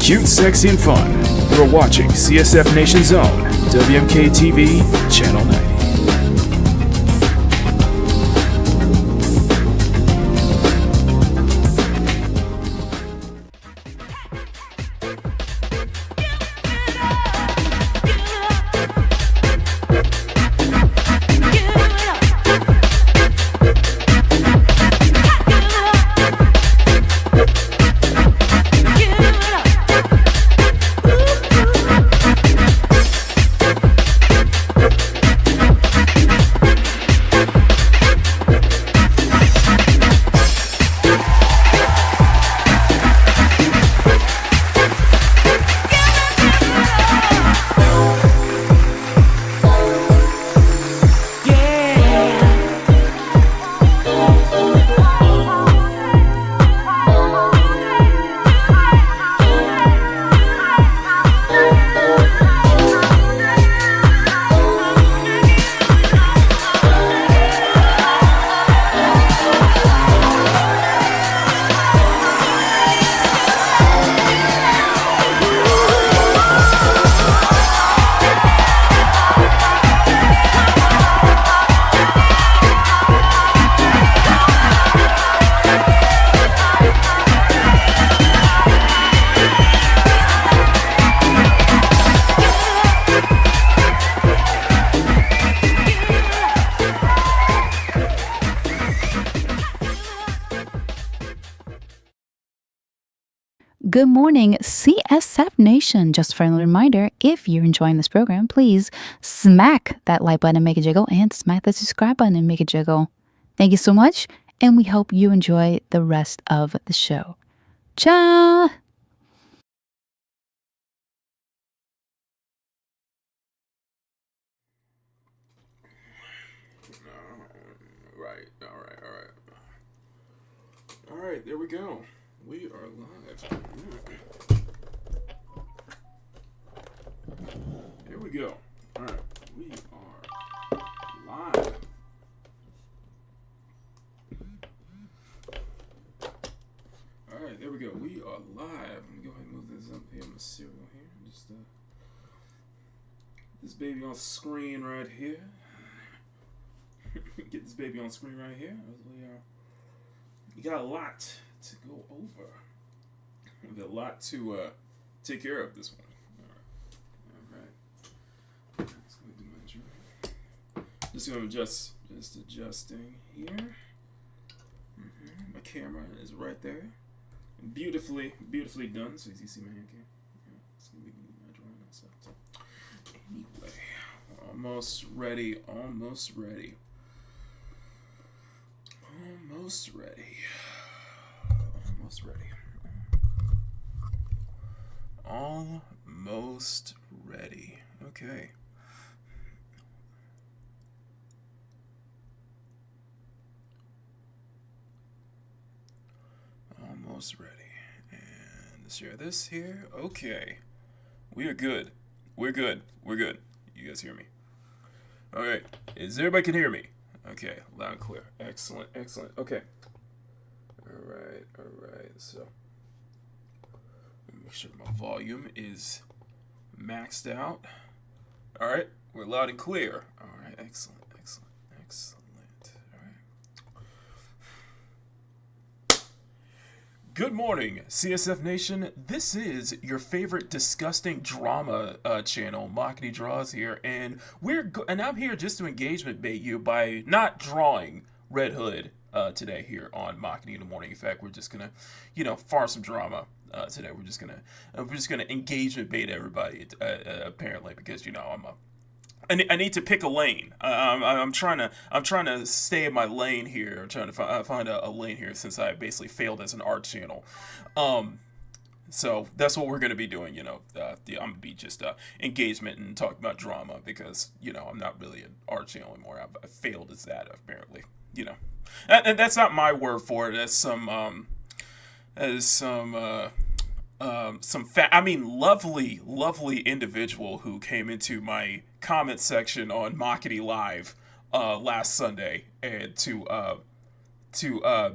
Cute, sexy, and fun. You're watching CSF Nation's own WMK TV, Channel 90. Good morning, CSF Nation. Just a friendly reminder, if you're enjoying this program, please smack that like button and make it jiggle, and smack the subscribe button and make it jiggle. Thank you so much, and we hope you enjoy the rest of the show. Ciao! All right, there we go. We are live. Here we go. All right, we are live. All right, there we go. We are live. Let me go ahead and move this up here. My cereal here. Just this baby on screen right here. Get this baby on screen right here. We got a lot to go over. We got a lot to take care of this one. All right. Let's go do my drawing. Just gonna just adjusting here. My camera is right there, beautifully done. So you see my hand cam. Yeah, it's gonna be my drawing myself. So anyway, almost ready. Almost ready. Okay. Almost ready. And share this here. Okay. We are good. We're good. You guys hear me? All right. Everybody can hear me? Okay, loud and clear. Excellent. Okay. All right. So, make sure my volume is maxed out. All right, we're loud and clear. All right, excellent. All right. Good morning, CSF Nation. This is your favorite disgusting drama channel, Makini Draws here, and I'm here just to engagement bait you by not drawing Red Hood today here on Makini in the morning. In fact, we're just gonna, farm some drama today. We're just gonna engagement bait everybody apparently, because I need to pick a lane. I'm trying to stay in my lane here. I'm trying to find a lane here, since I basically failed as an art channel. So that's what we're going to be doing. I'm going to be just engagement and talking about drama, because I'm not really an art channel anymore. I failed as that, apparently. And that's not my word for it. That's some lovely individual who came into my comment section on Makini Live last Sunday, and to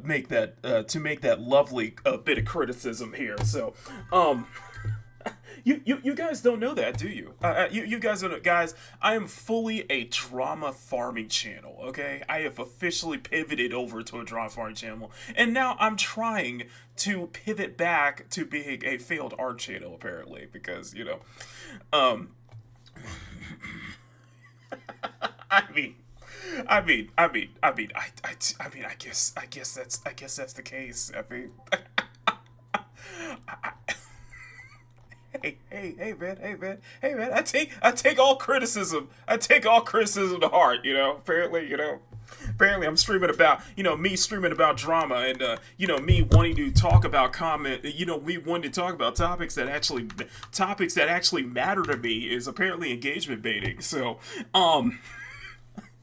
make that lovely bit of criticism here. So You guys don't know that, do you? You guys don't know, guys. I am fully a drama farming channel. Okay, I have officially pivoted over to a drama farming channel, and now I'm trying to pivot back to being a failed art channel, apparently, because um, I mean. I guess that's the case. Hey man. I take all criticism. I take all criticism to heart. Apparently I'm streaming about me streaming about drama and me wanting to talk about me wanting to talk about topics that actually matter to me is apparently engagement baiting. So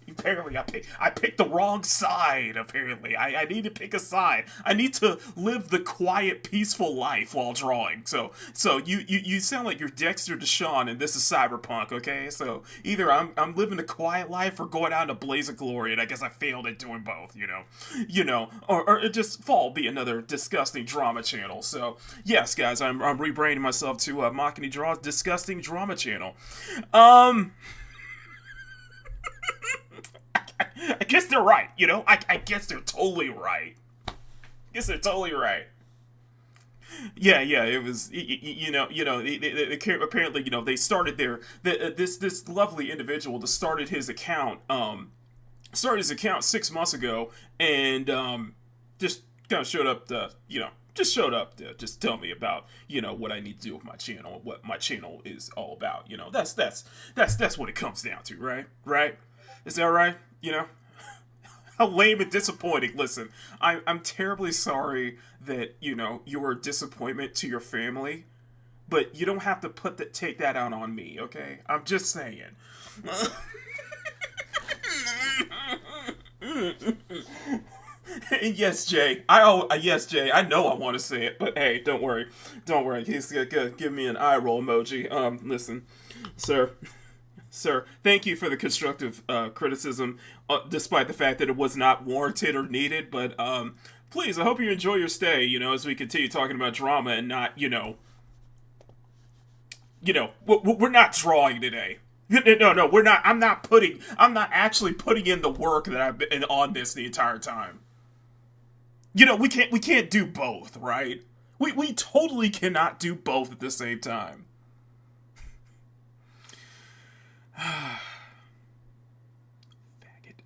apparently I picked the wrong side. Apparently I need to pick a side. I need to live the quiet, peaceful life while drawing. So you sound like you're Dexter Deshawn and this is Cyberpunk. Okay, so either I'm living a quiet life or going out in a blaze of glory, and I guess I failed at doing both. Or it just fall be another disgusting drama channel. So yes, guys, I'm rebranding myself to Makini Draws Disgusting Drama Channel. I guess they're right, I guess they're totally right. Yeah. It was, apparently, they started this lovely individual that started his account 6 months ago, and just kind of showed up to just tell me about what I need to do with my channel, what my channel is all about. That's what it comes down to, right? Is that right? How lame and disappointing. Listen, I'm terribly sorry that you were a disappointment to your family, but you don't have to take that out on me, okay? I'm just saying. Yes, Jay. Yes, Jay. I know I want to say it, but hey, don't worry. He's gonna give me an eye roll emoji. Listen, sir. Sir, thank you for the constructive criticism, despite the fact that it was not warranted or needed. But please, I hope you enjoy your stay. As we continue talking about drama and not, we're not drawing today. No, we're not. I'm not actually putting in the work that I've been on this the entire time. We can't do both, right? We totally cannot do both at the same time.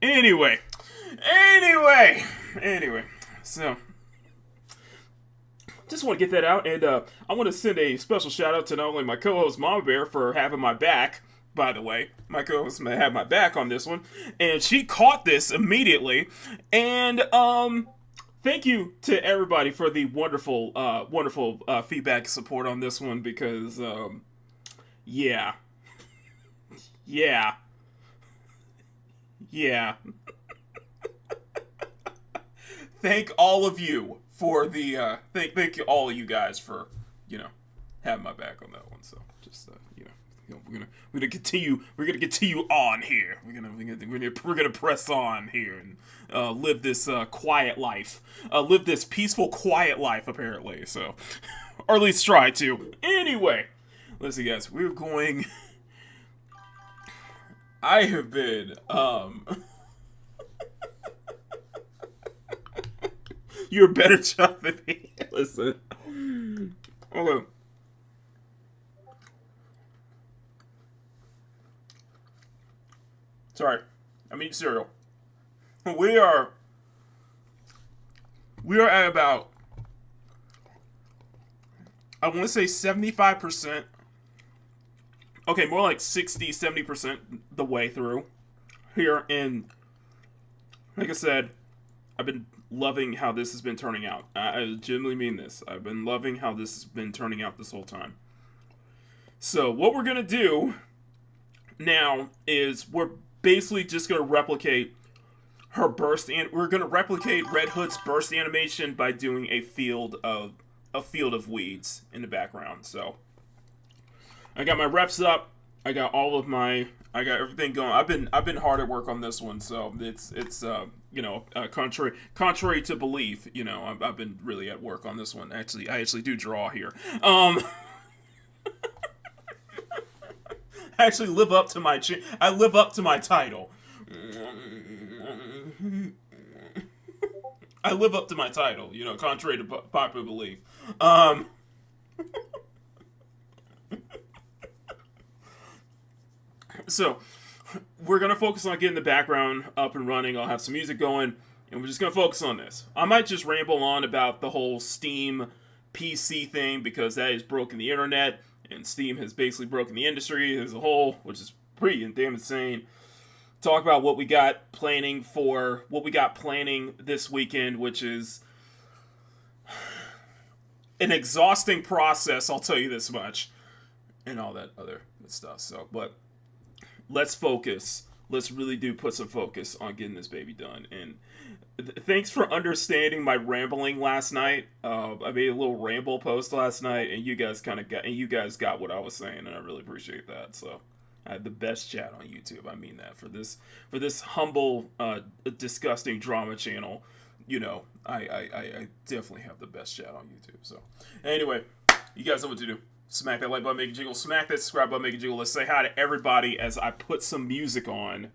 Anyway, so just want to get that out, and I want to send a special shout out to not only my co-host Mama Bear for having my back. By the way, my co-host had my back on this one, and she caught this immediately. And thank you to everybody for the wonderful feedback support on this one, because yeah. Thank all of you for the thank you all of you guys for having my back on that one. So just we're gonna continue on here. We're gonna press on here and live this quiet life, live this peaceful quiet life, apparently. So, or at least try to. Anyway, listen, guys, we're going. I have been, you're a better job than me. Listen. Okay. Sorry. I'm eating cereal. We are at about, I want to say 75%. Okay, more like 60-70% the way through here, and like I said, I've been loving how this has been turning out. I genuinely mean this. I've been loving how this has been turning out this whole time. So what we're gonna do now is we're basically just gonna replicate her burst, and we're gonna replicate Red Hood's burst animation by doing a field of weeds in the background. So I got my reps up. I got everything going. I've been hard at work on this one, so it's contrary to belief, I've been really at work on this one. Actually, I actually do draw here. actually live up to my I live up to my title. I live up to my title, contrary to popular belief. Um, so we're gonna focus on getting the background up and running. I'll have some music going, and we're just gonna focus on this. I might just ramble on about the whole Steam PC thing because that has broken the internet, and Steam has basically broken the industry as a whole, which is pretty damn insane. Talk about what we got planning this weekend, which is an exhausting process. I'll tell you this much, and all that other stuff. So, but let's focus. Let's really put some focus on getting this baby done. And thanks for understanding my rambling last night. I made a little ramble post last night, and you guys got what I was saying, and I really appreciate that. So I had the best chat on YouTube. I mean that for this humble, disgusting drama channel. I definitely have the best chat on YouTube. So anyway, you guys know what to do. Smack that like button, make it jiggle. Smack that subscribe button, make it jiggle. Let's say hi to everybody as I put some music on,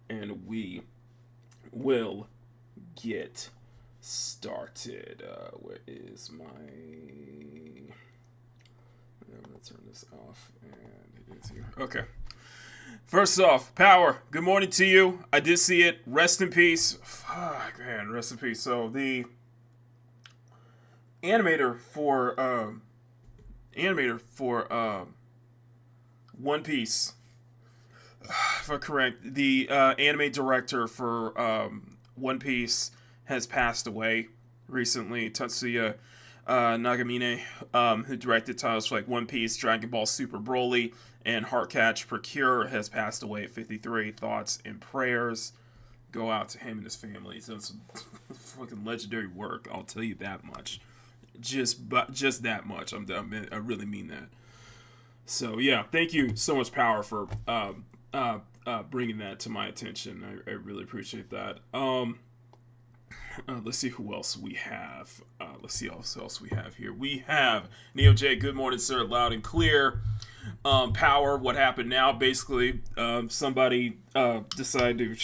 and we will get started. Where is my... I'm going to turn this off, and it is here. Okay. First off, Power, good morning to you. I did see it. Rest in peace. Fuck, man, rest in peace. So, the animator for One Piece, if I'm correct, the anime director for One Piece has passed away recently. Tatsuya Nagamine, who directed titles for like One Piece, Dragon Ball Super Broly, and Heartcatch Procure, has passed away at 53. Thoughts and prayers go out to him and his family. He's done some fucking legendary work. I'll tell you that much. Just that much. I really mean that. So yeah, thank you so much, Power, for bringing that to my attention. I really appreciate that. Let's see who else we have. Let's see who else we have here. We have Neo J. Good morning, sir. Loud and clear. Power. What happened now? Basically, somebody decided to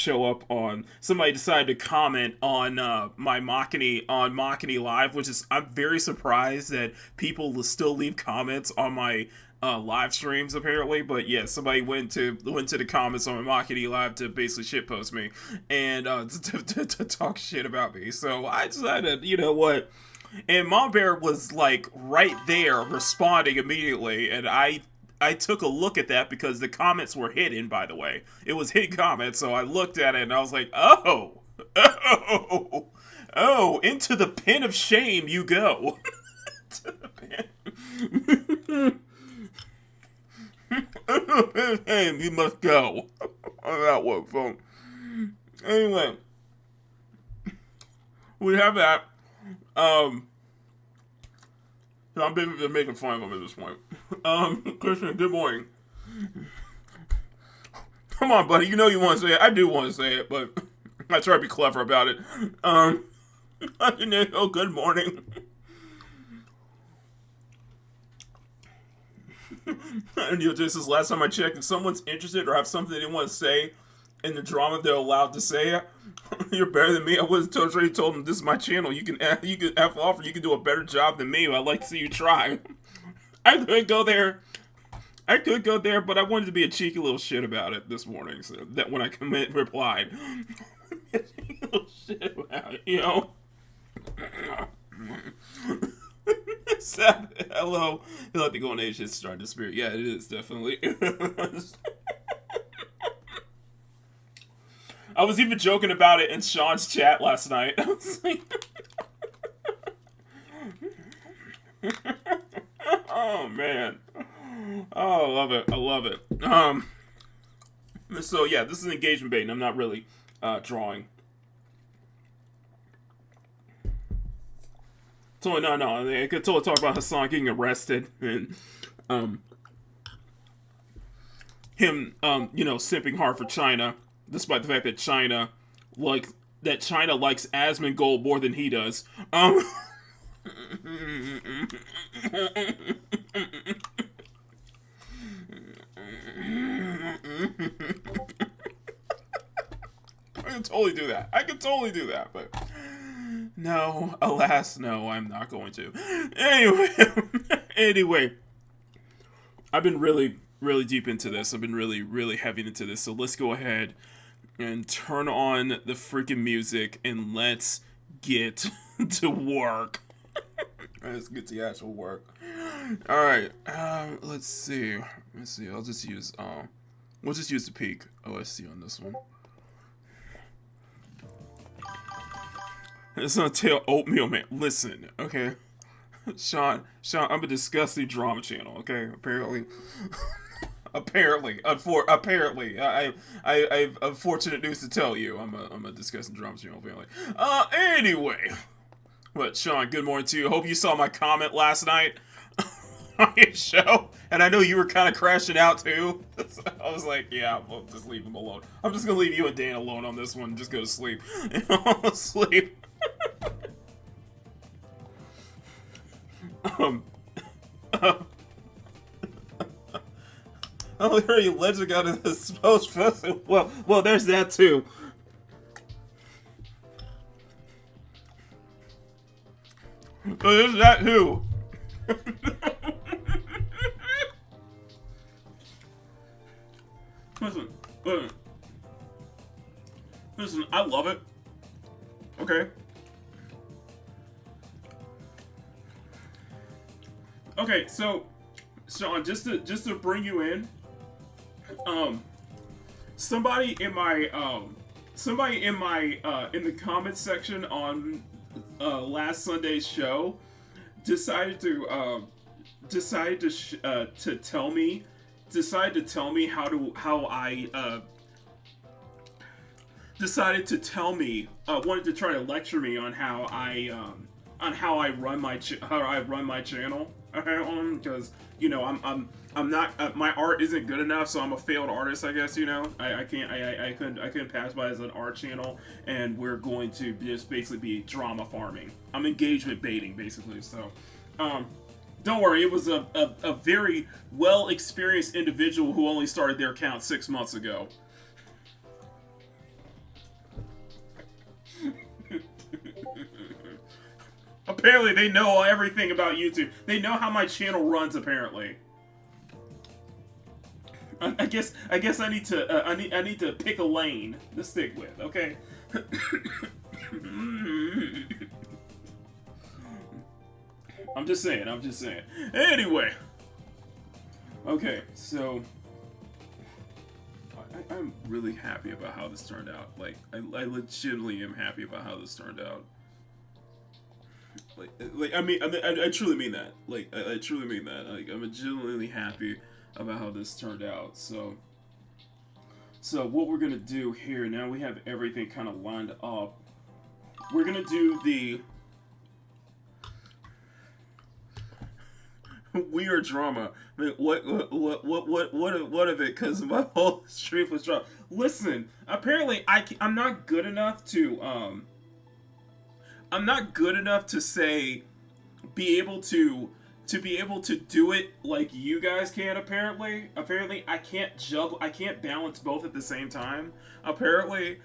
comment on my Makini Live, which is, I'm very surprised that people will still leave comments on my live streams apparently, but yeah, somebody went to the comments on my Makini Live to basically shitpost me and to talk shit about me. So I decided, you know what? And Mom Bear was like right there responding immediately, and I took a look at that because the comments were hidden, by the way. It was hidden comments, so I looked at it and I was like, oh, into the pit of shame you go. To the pit. Hey, you must go. On that one, phone. Anyway, we have that. I'm basically making fun of him at this point. Christian, good morning. Come on, buddy. You know you want to say it. I do want to say it, but I try to be clever about it. Good morning. And this is last time I checked. If someone's interested or have something they want to say in the drama, they're allowed to say it. You're better than me. I was totally told them this is my channel. You can F off, or you can do a better job than me. I'd like to see you try. I could go there, but I wanted to be a cheeky little shit about it this morning. So that when I replied, a cheeky little shit about it, you know. Hello. Feel like the golden age is starting to spirit. Yeah, it is definitely. I was even joking about it in Sean's chat last night. I was like, oh man, oh, I love it. So yeah, this is engagement bait, and I'm not really drawing. So no, I could totally talk about Hassan getting arrested and him simping hard for China, despite the fact that China likes Asmongold more than he does. I can totally do that. I can totally do that, but no, alas, no, I'm not going to. Anyway, anyway, I've been really, really deep into this. I've been really, really heavy into this. So let's go ahead and turn on the freaking music and let's get to work. Let's get to actual work. All right. Let's see. Let's see. I'll just use we'll just use the peak OSC on this one. It's gonna tell Oatmeal Man. Listen, okay, Sean, I'm a disgusting drama channel. Okay, apparently, apparently, I have unfortunate news to tell you. I'm a disgusting drama channel. Apparently. Anyway, but Sean, good morning to you. Hope you saw my comment last night on your show, and I know you were kind of crashing out too. So I was like, yeah, we'll just leave him alone. I'm just gonna leave you and Dan alone on this one. Just go to sleep. Sleep. I heard you legend got in the Spells Festival. Well, there's that too. There's that too. Listen, I love it. Okay. Okay, so Sean, just to bring you in, somebody in the comments section on last Sunday's show decided to tell me wanted to try to lecture me on how I run my channel. Because I'm not my art isn't good enough, so I'm a failed artist, I guess. I couldn't pass by as an art channel, and we're going to just basically be drama farming. I'm engagement baiting, basically. So don't worry, it was a very well experienced individual who only started their account 6 months ago. Apparently, they know everything about YouTube. They know how my channel runs. Apparently, I guess I need to pick a lane to stick with. Okay. I'm just saying. Anyway. Okay, so I'm really happy about how this turned out. Like, I legitimately am happy about how this turned out. I truly mean that. Like, I truly mean that. Like, I'm genuinely happy about how this turned out. So what we're gonna do here, now we have everything kind of lined up. We're gonna do the weird drama. I mean, what of it? Because my whole stream was drama. Listen, apparently I'm not good enough to say be able to do it like you guys can. Apparently I can't balance both at the same time. Apparently,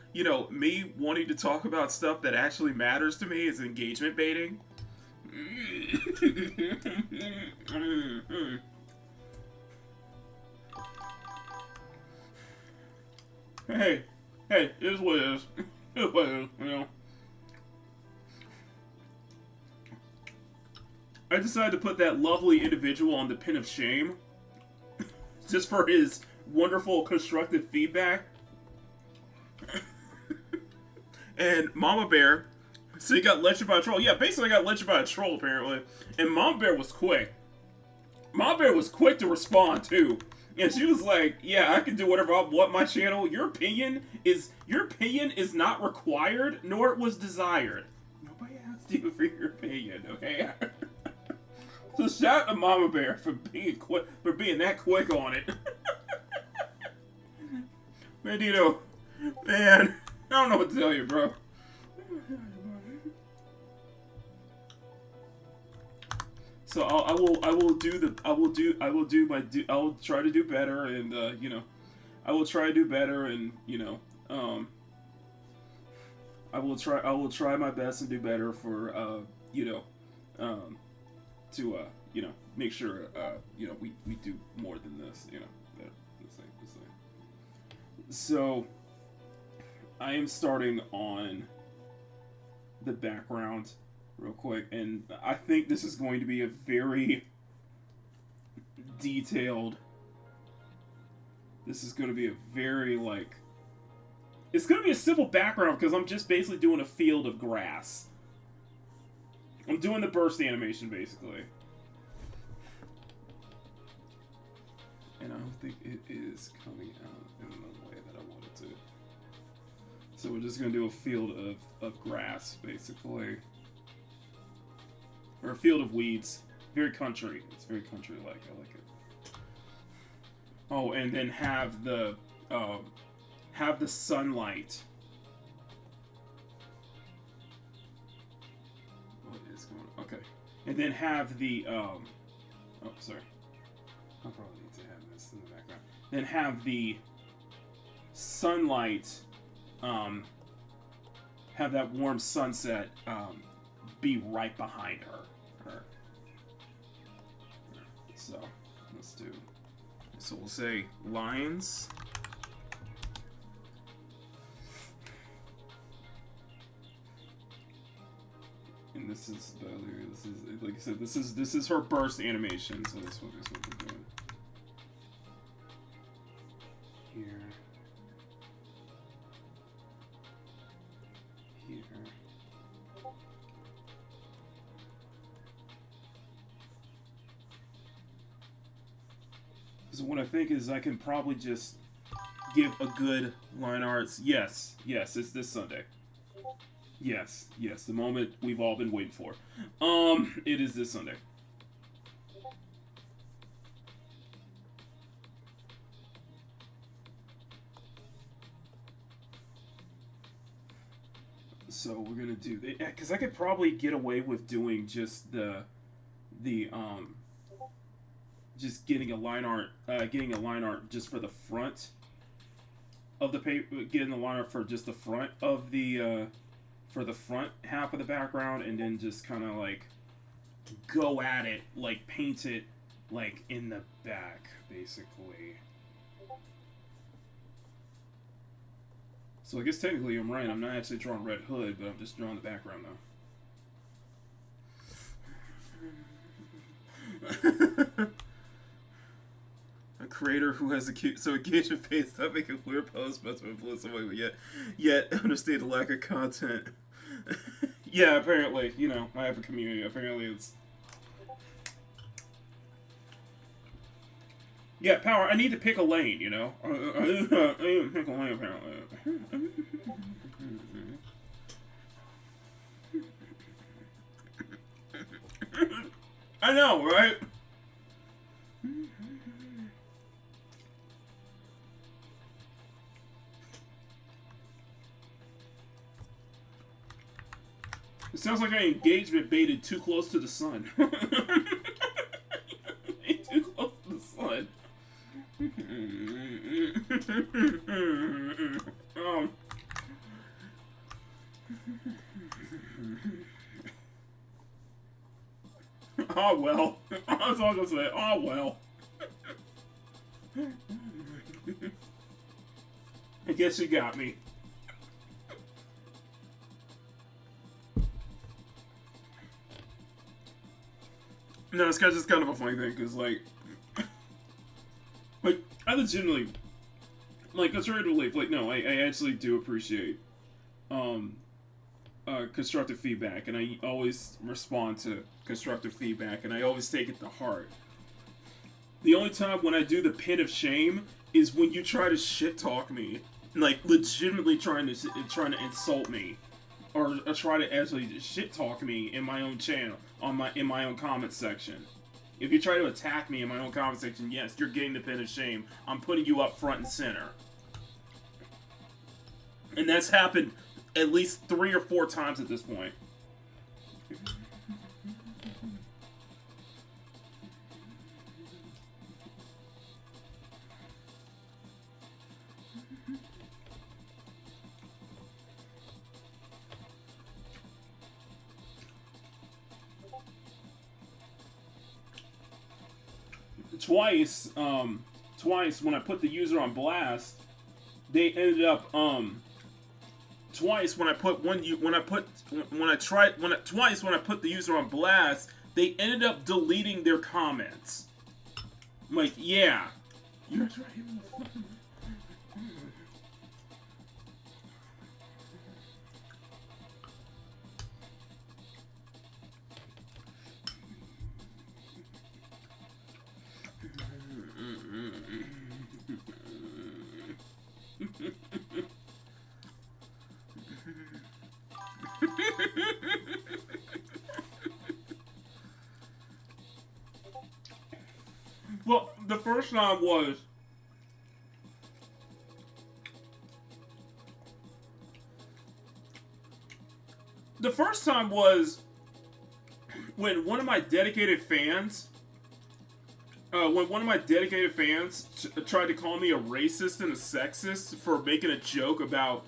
me wanting to talk about stuff that actually matters to me is engagement baiting. Hey, it is what it is. It is what it is, I decided to put that lovely individual on the pin of shame just for his wonderful constructive feedback. And Mama Bear, so he got lectured by a troll. Yeah, basically I got lectured by a troll apparently. And Mama Bear was quick. Mama Bear was quick to respond too. And she was like, yeah, I can do whatever I want my channel. Your opinion is not required, nor it was desired. Nobody asked you for your opinion, okay? So shout out to Mama Bear for being that quick on it. Man, I don't know what to tell you, bro. So I will try to do better, and I will try to do better, and I will try my best and do better for you know, um, to make sure we do more than this. This thing. So I am starting on the background real quick, and I think this is going to be a very detailed. This is going to be a very like. It's going to be a simple background because I'm just basically doing a field of grass. I'm doing the burst animation basically. And I don't think it is coming out in the way that I want it to. So we're just going to do a field of grass basically. Or a field of weeds. Very country. It's very country-like. I like it. Oh, and then have the sunlight. What is going on? Okay. And then have the oh, sorry. I'll probably need to have this in the background. Then have the sunlight have that warm sunset be right behind her. So let's do. So we'll say lines. And this is like I said, this is her burst animation. So that's what we're doing here. So what I think is I can probably just give a good line arts. Yes, it's this Sunday. Yes, the moment we've all been waiting for. It is this Sunday. So we're gonna do because I could probably get away with doing just just getting a line art just for the front of the paper, getting the line art for just the front of the for the front half of the background, and then just kind of like go at it, like paint it like in the back basically. So I guess technically I'm right, I'm not actually drawing Red Hood, but I'm just drawing the background though. A creator who has a cute, so engagement face, not make a clear post, but to influence someone, but yet understand the lack of content. Yeah, apparently, I have a community. Apparently, it's power. I need to pick a lane. I need to pick a lane. Apparently. I know, right? It sounds like I engagement baited too close to the sun. Too close to the sun. Oh well. That's all I'm gonna say. Oh well. I guess you got me. No, it's just kind of a funny thing, because, like, I legitimately, like, constructive like, no, I actually do appreciate, constructive feedback, and I always respond to constructive feedback, and I always take it to heart. The only time when I do the pin of shame is when you try to shit talk me, like, legitimately trying to insult me. Or try to actually shit talk me in my own channel, in my own comment section. If you try to attack me in my own comment section, yes, you're getting the pin of shame. I'm putting you up front and center. And that's happened at least 3 or 4 times at this point. twice, twice when I put the user on blast, they ended up twice when I put twice when I put the user on blast, they ended up deleting their comments. I'm like, yeah, you're right. Well, the first time was when one of my dedicated fans tried to call me a racist and a sexist for making a joke about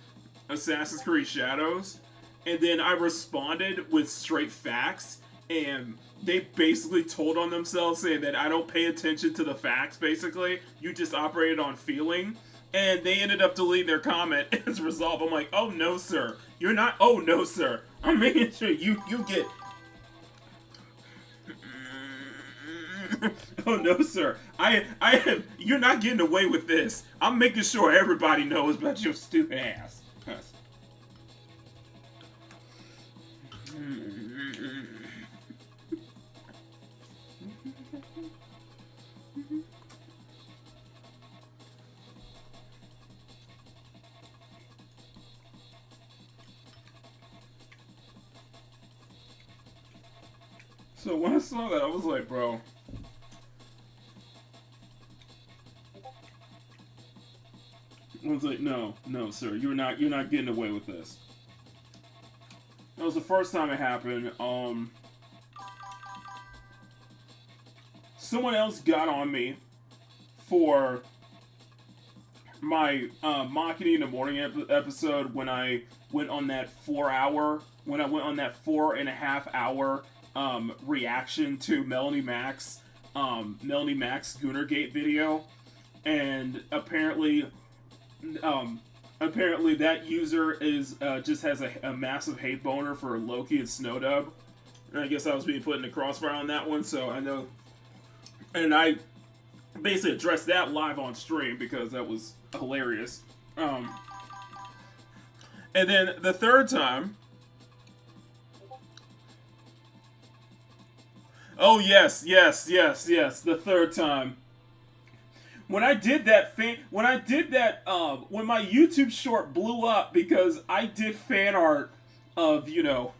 Assassin's Creed Shadows, and then I responded with straight facts, and they basically told on themselves, saying that I don't pay attention to the facts, basically. You just operated on feeling. And they ended up deleting their comment as a result. I'm like, oh no, sir. You're not. Oh no, sir. I'm making sure you get. Oh no, sir. You're not getting away with this. I'm making sure everybody knows about your stupid ass. So when I saw that, I was like, bro. I was like, no, sir, you're not getting away with this. That was the first time it happened. Someone else got on me for my Makini in the morning episode when I went on that 4.5 hour reaction to Melanie Mac's Goonergate video, and apparently that user is just has a massive hate boner for Loki and Snowdub. And I guess I was being put in the crossfire on that one, so I know. And I basically addressed that live on stream because that was hilarious. And then the third time. Oh yes, the third time. When I did that when my YouTube short blew up because I did fan art of, Nazi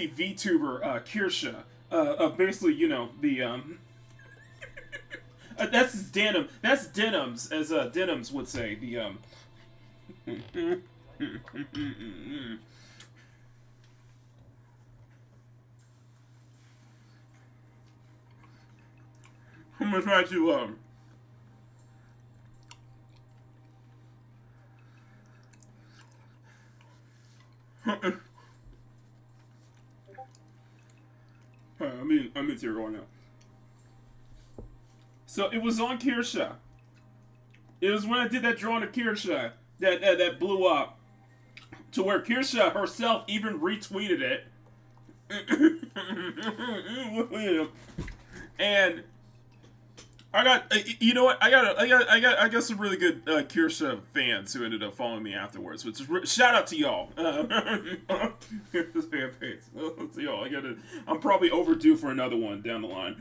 VTuber Kirsha. Basically, the that's denim. That's denims, as denims would say. The I'm gonna try to I'm in here going now. So it was on Kirsha. It was when I did that drawing of Kirsha that blew up, to where Kirsha herself even retweeted it. And I got, you know what? I got some really good Kirsha fans who ended up following me afterwards. Which is shout out to y'all. This fan page. To y'all. I'm probably overdue for another one down the line.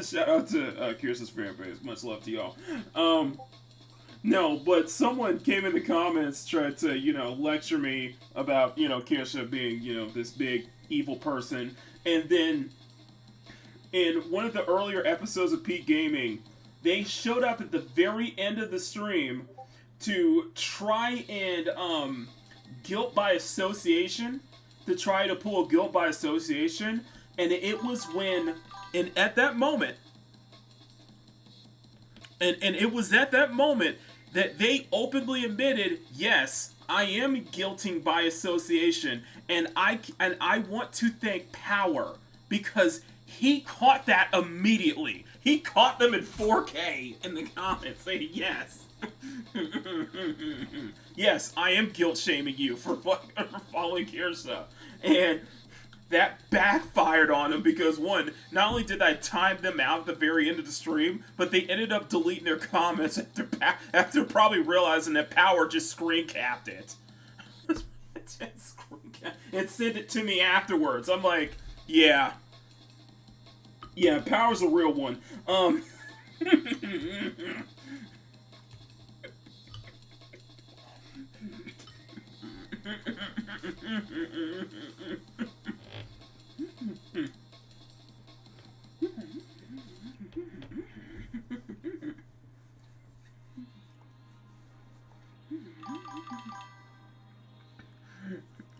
Shout out to Kirsha's fan page. Much love to y'all. No, but someone came in the comments, tried to, lecture me about, Kirsha being, this big evil person, and then in one of the earlier episodes of Peak Gaming, they showed up at the very end of the stream to try and guilt by association, to try to pull guilt by association, and it was when, and at that moment, and it was at that moment that they openly admitted, yes, I am guilting by association, and I want to thank Power. because he caught that immediately. He caught them in 4K in the comments saying yes. Yes, I am guilt shaming you for following Kirsa. And that backfired on him because, one, not only did I time them out at the very end of the stream, but they ended up deleting their comments after probably realizing that Power just screen capped it. And sent it to me afterwards. I'm like, yeah. Yeah, Power's a real one.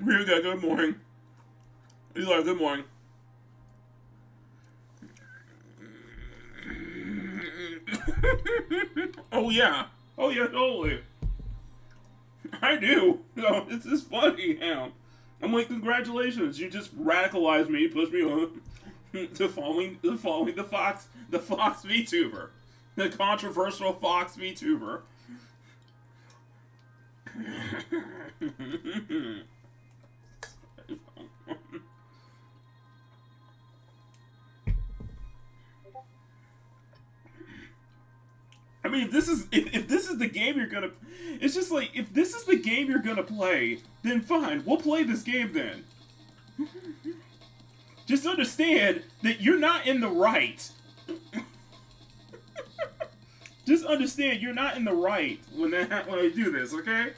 Here we go, good morning. Eli, good morning. Oh yeah, totally. I do. No, it's just funny now. I'm like, congratulations, you just radicalized me, pushed me on to following the Fox VTuber, the controversial Fox VTuber. I mean, if this is the game you're gonna, it's just like, if this is the game you're gonna play, then fine, we'll play this game then. Just understand that you're not in the right. Just understand you're not in the right when I do this, okay?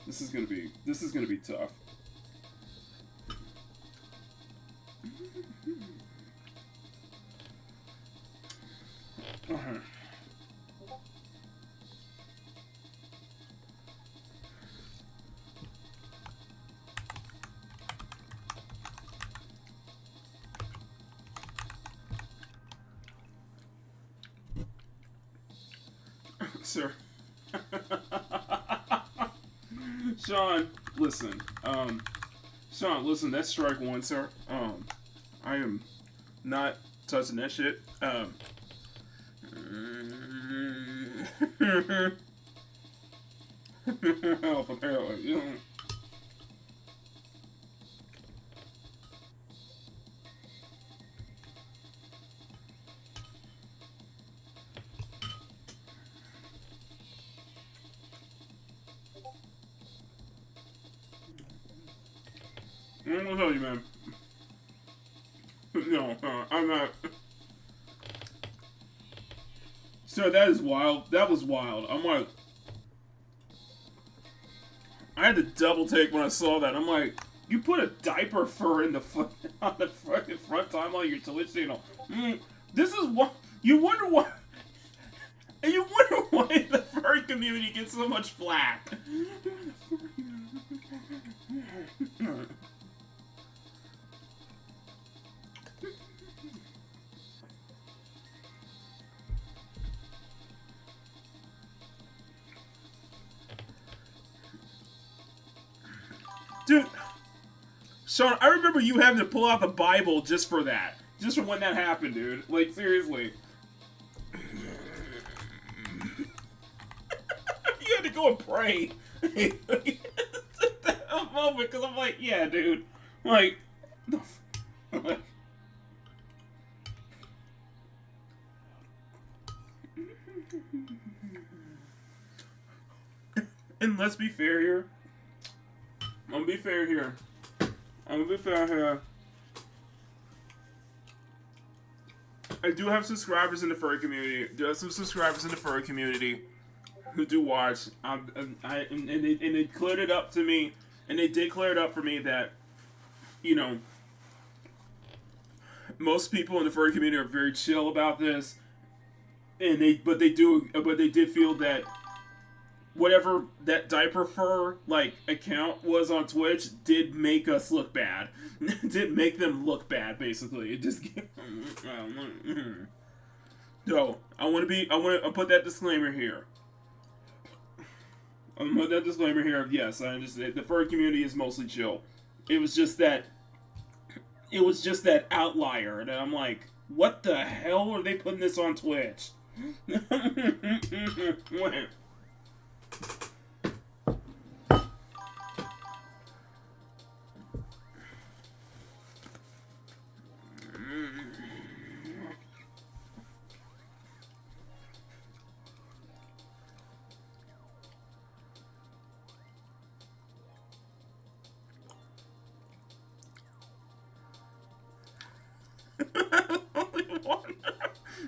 This is gonna be tough. Uh-huh. Sir. Sean, listen. Sean, listen, that's strike one, sir. I am not touching that shit. Help, apparently. You know. I'm gonna tell you, man. No, I'm not. Sir, that is wild. That was wild. I'm like, I had to double take when I saw that. I'm like, you put a diaper fur in the on the fucking front timeline of your Twitch channel. This is what you wonder why. And you wonder why the furry community gets so much flack. Dude, Sean, I remember you having to pull out the Bible just for that. Just for when that happened, dude. Like, seriously. You had to go and pray. That moment, because I'm like, yeah, dude. Like, and let's be fair here. I'm gonna be fair here. I do have subscribers in the furry community. There are some subscribers in the furry community who do watch. And they cleared it up to me, and they did clear it up for me that, you know, most people in the furry community are very chill about this, and they did feel that whatever that diaper fur like account was on Twitch did make us look bad. Did make them look bad, basically. It just so I want to put that disclaimer here. That disclaimer here. Yes, I understand. The furry community is mostly chill. It was just that. It was just that outlier, and I'm like, what the hell are they putting this on Twitch?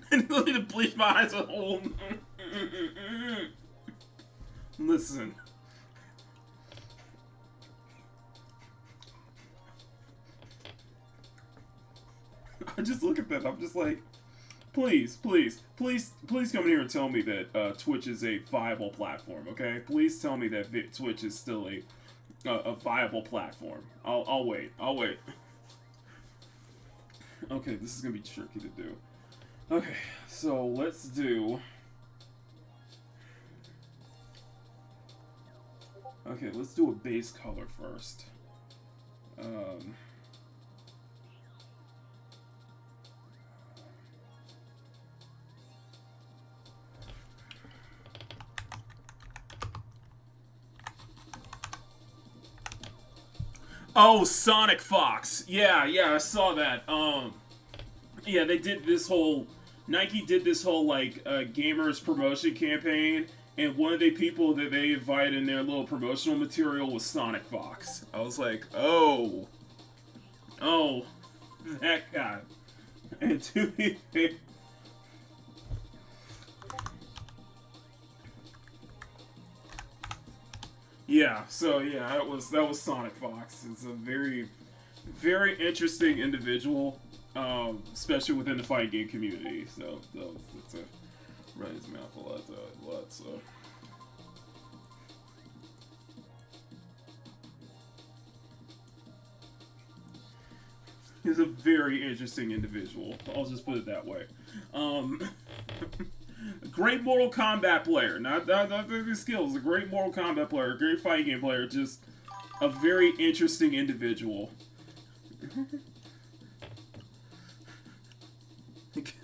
I need to bleach my eyes a whole. Listen. I just look at that. I'm just like, please, please, please, please come in here and tell me that Twitch is a viable platform. Okay, please tell me that Twitch is still a viable platform. I'll wait. I'll wait. Okay, this is gonna be tricky to do. Okay, so let's do. Okay, let's do a base color first. Um, oh, Sonic Fox. Yeah, yeah, I saw that. Yeah, they did this whole. Nike did this whole like gamers promotion campaign, and one of the people that they invited in their little promotional material was Sonic Fox. I was like, oh, oh, that guy. And to be fair, yeah. So yeah, that was Sonic Fox. It's a very, very interesting individual, especially within the fight game community. So it's a run his mouth a lot. So. He's a very interesting individual. I'll just put it that way. Um, great Mortal Kombat player. Not the skills. A great Mortal Kombat player. A great fighting game player. Just a very interesting individual.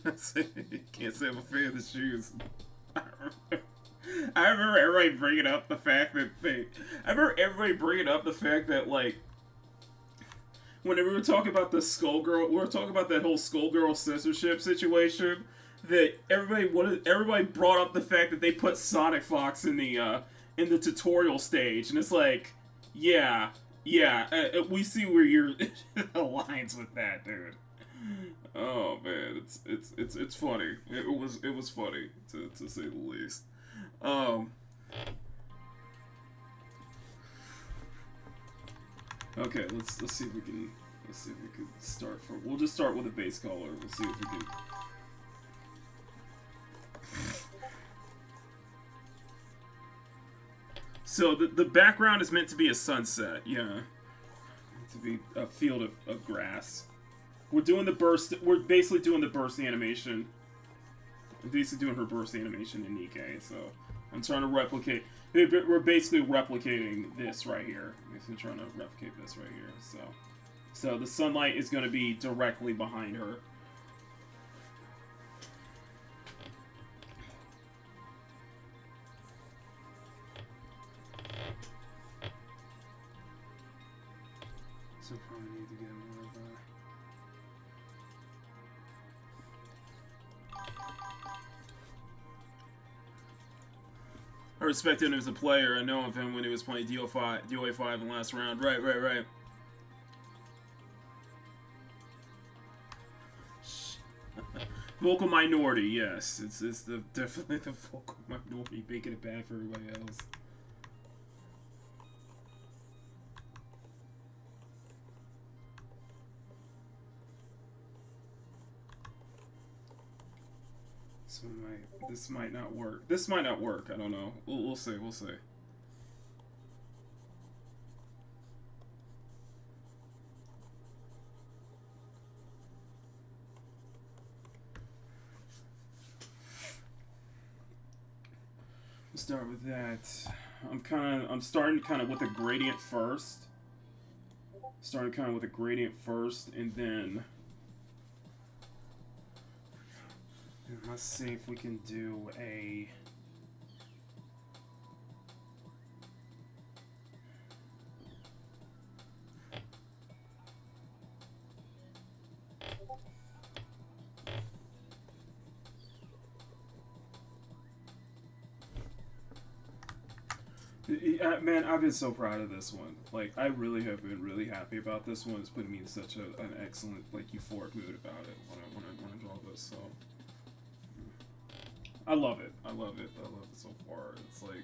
Can't say I'm a fan of the shoes. I remember everybody bringing up the fact that like whenever we were talking about the Skullgirl, we were talking about that whole Skullgirl censorship situation. That everybody brought up the fact that they put Sonic Fox in the tutorial stage, and it's like, yeah, yeah, we see where your aligns with that, dude. Oh man, it's funny. It was funny to say the least. Um. Okay, let's see if we can start from. We'll just start with a base color. We'll see if we can. So the background is meant to be a sunset. Yeah, to be a field of grass. We're doing the burst. We're basically doing the burst animation. I'm basically doing her burst animation in Nikkei. So I'm trying to replicate. We're basically replicating this right here. We're trying to replicate this right here. So the sunlight is going to be directly behind her. So probably need to get more of a. I respect him as a player. I know of him when he was playing DOA 5 in the last round. Right. Vocal minority, yes. It's definitely the vocal minority making it bad for everybody else. So this might not work. This might not work. I don't know. We'll see. We'll see. We'll start with that. I'm starting kind of with a gradient first. Starting kind of with a gradient first, and then let's see if we can do a. Man, I've been so proud of this one. Like, I really have been really happy about this one. It's putting me in such an excellent, like, euphoric mood about it when I draw this. So, I love it. I love it. I love it so far. It's like,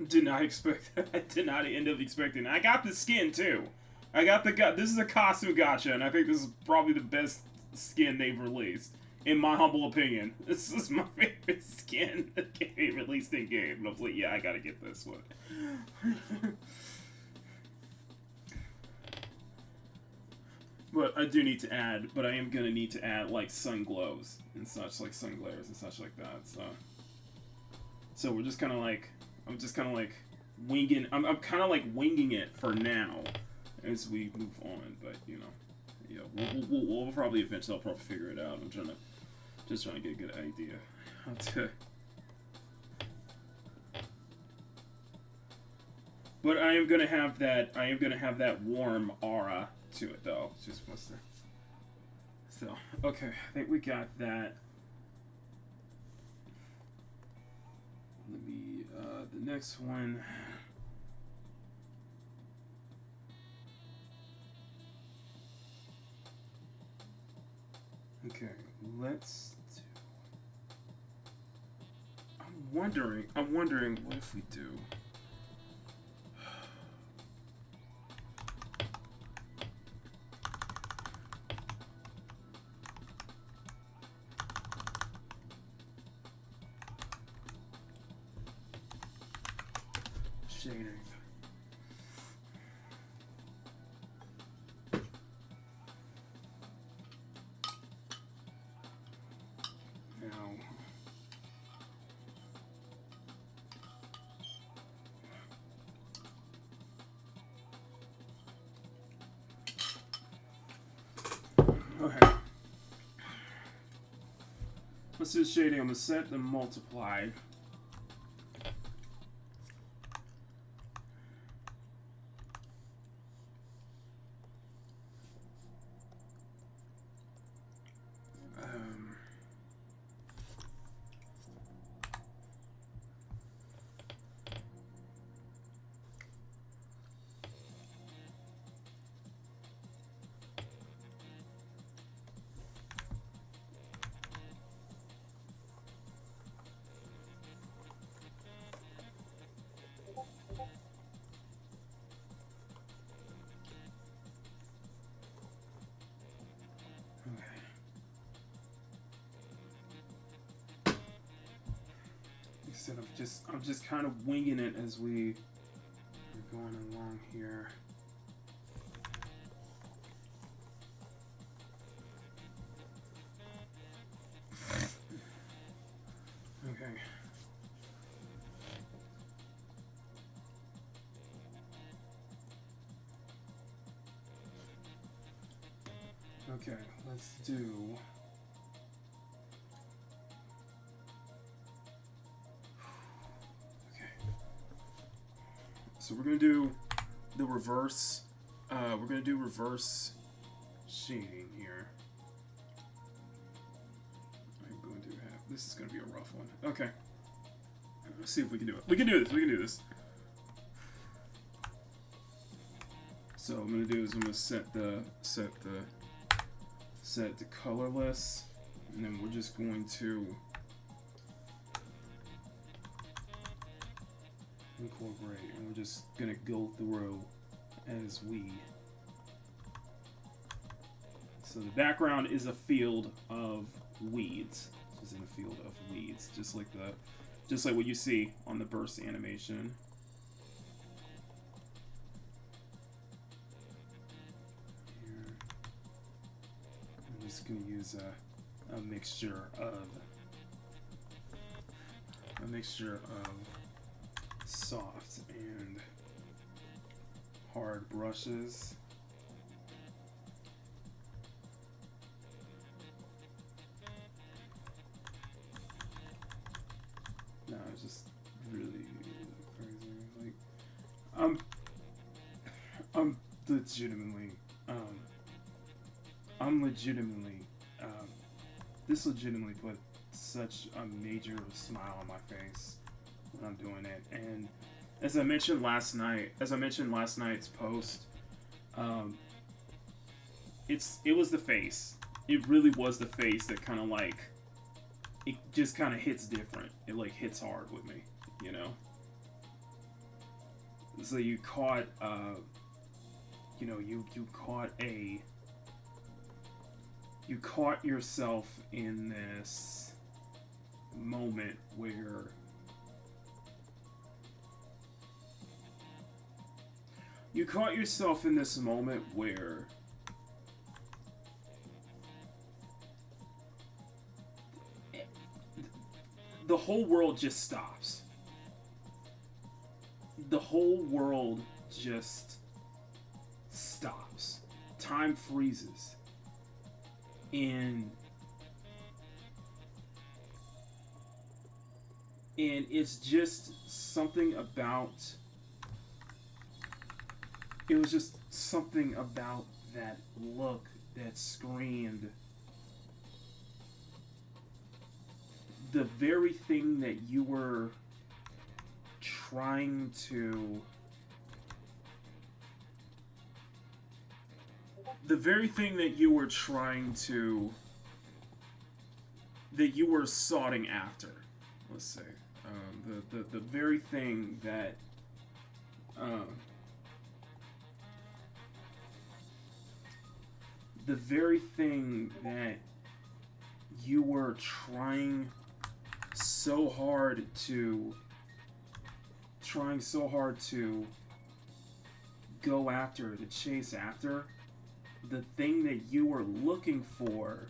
did not expect. I did not end up expecting. I got the skin too. I got the. This is a costume gotcha, and I think this is probably the best skin they've released. In my humble opinion, this is my favorite skin that can be released in game. And I was like, yeah, I gotta get this one. But I do need to add, but I am gonna need to add like sun glows and such, like sun glares and such like that. So we're just kind of like, I'm just kind of like winging. I'm kind of like winging it for now as we move on. But you know, yeah, we'll probably eventually. I'll probably figure it out. I'm just trying to get a good idea how to. But I am gonna have that. I am gonna have that warm aura to it, though. It's just supposed to. So okay, I think we got that. Let me. The next one. Okay, let's. I'm wondering what if we do. Shading. Okay. Let's do shading. I'm gonna set and multiply. Instead of I'm just kind of winging it as we are going along here. Okay. Okay, let's do. So we're gonna do the reverse. We're gonna do reverse shading here. I'm going to have. This is gonna be a rough one. Okay. Let's see if we can do it. We can do this. We can do this. So what I'm gonna do is I'm gonna set the colorless, and then we're just going to incorporate, and we're just gonna go through as we. So the background is a field of weeds. It's in a field of weeds, just like what you see on the burst animation. Here. I'm just gonna use a mixture of soft and hard brushes. No, it's just really crazy. Like, I'm, I'm legitimately, um, I'm legitimately, um, this legitimately put such a major smile on my face when I'm doing it. And as I mentioned last night's post, um, it was the face. It really was the face that kind of like it just kind of hits different. It like hits hard with me, you know. So you caught yourself in this moment where you caught yourself in this moment where the whole world just stops. The whole world just stops. Time freezes. And it's just something about it was just something about that look that screamed the very thing that you were trying to the very thing that you were trying to that you were soughting after, let's say, the very thing that um, the very thing that you were trying so hard to go after, to chase after, the thing that you were looking for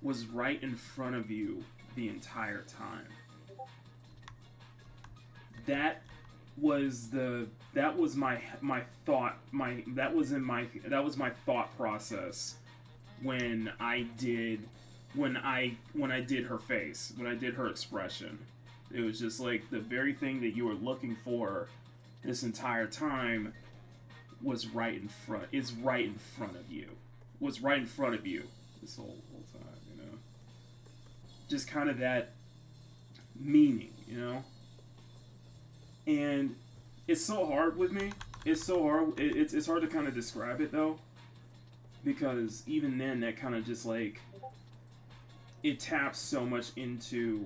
was right in front of you the entire time. That that was my thought my that was my thought process when I did her face, when I did her expression. It was just like the very thing that you were looking for this entire time was right in front. Is right in front of you. Was right in front of you this whole time. You know, just kind of that meaning. You know, and it's so hard with me. It's so hard. It's hard to kind of describe it though, because even then, that kind of just like it taps so much into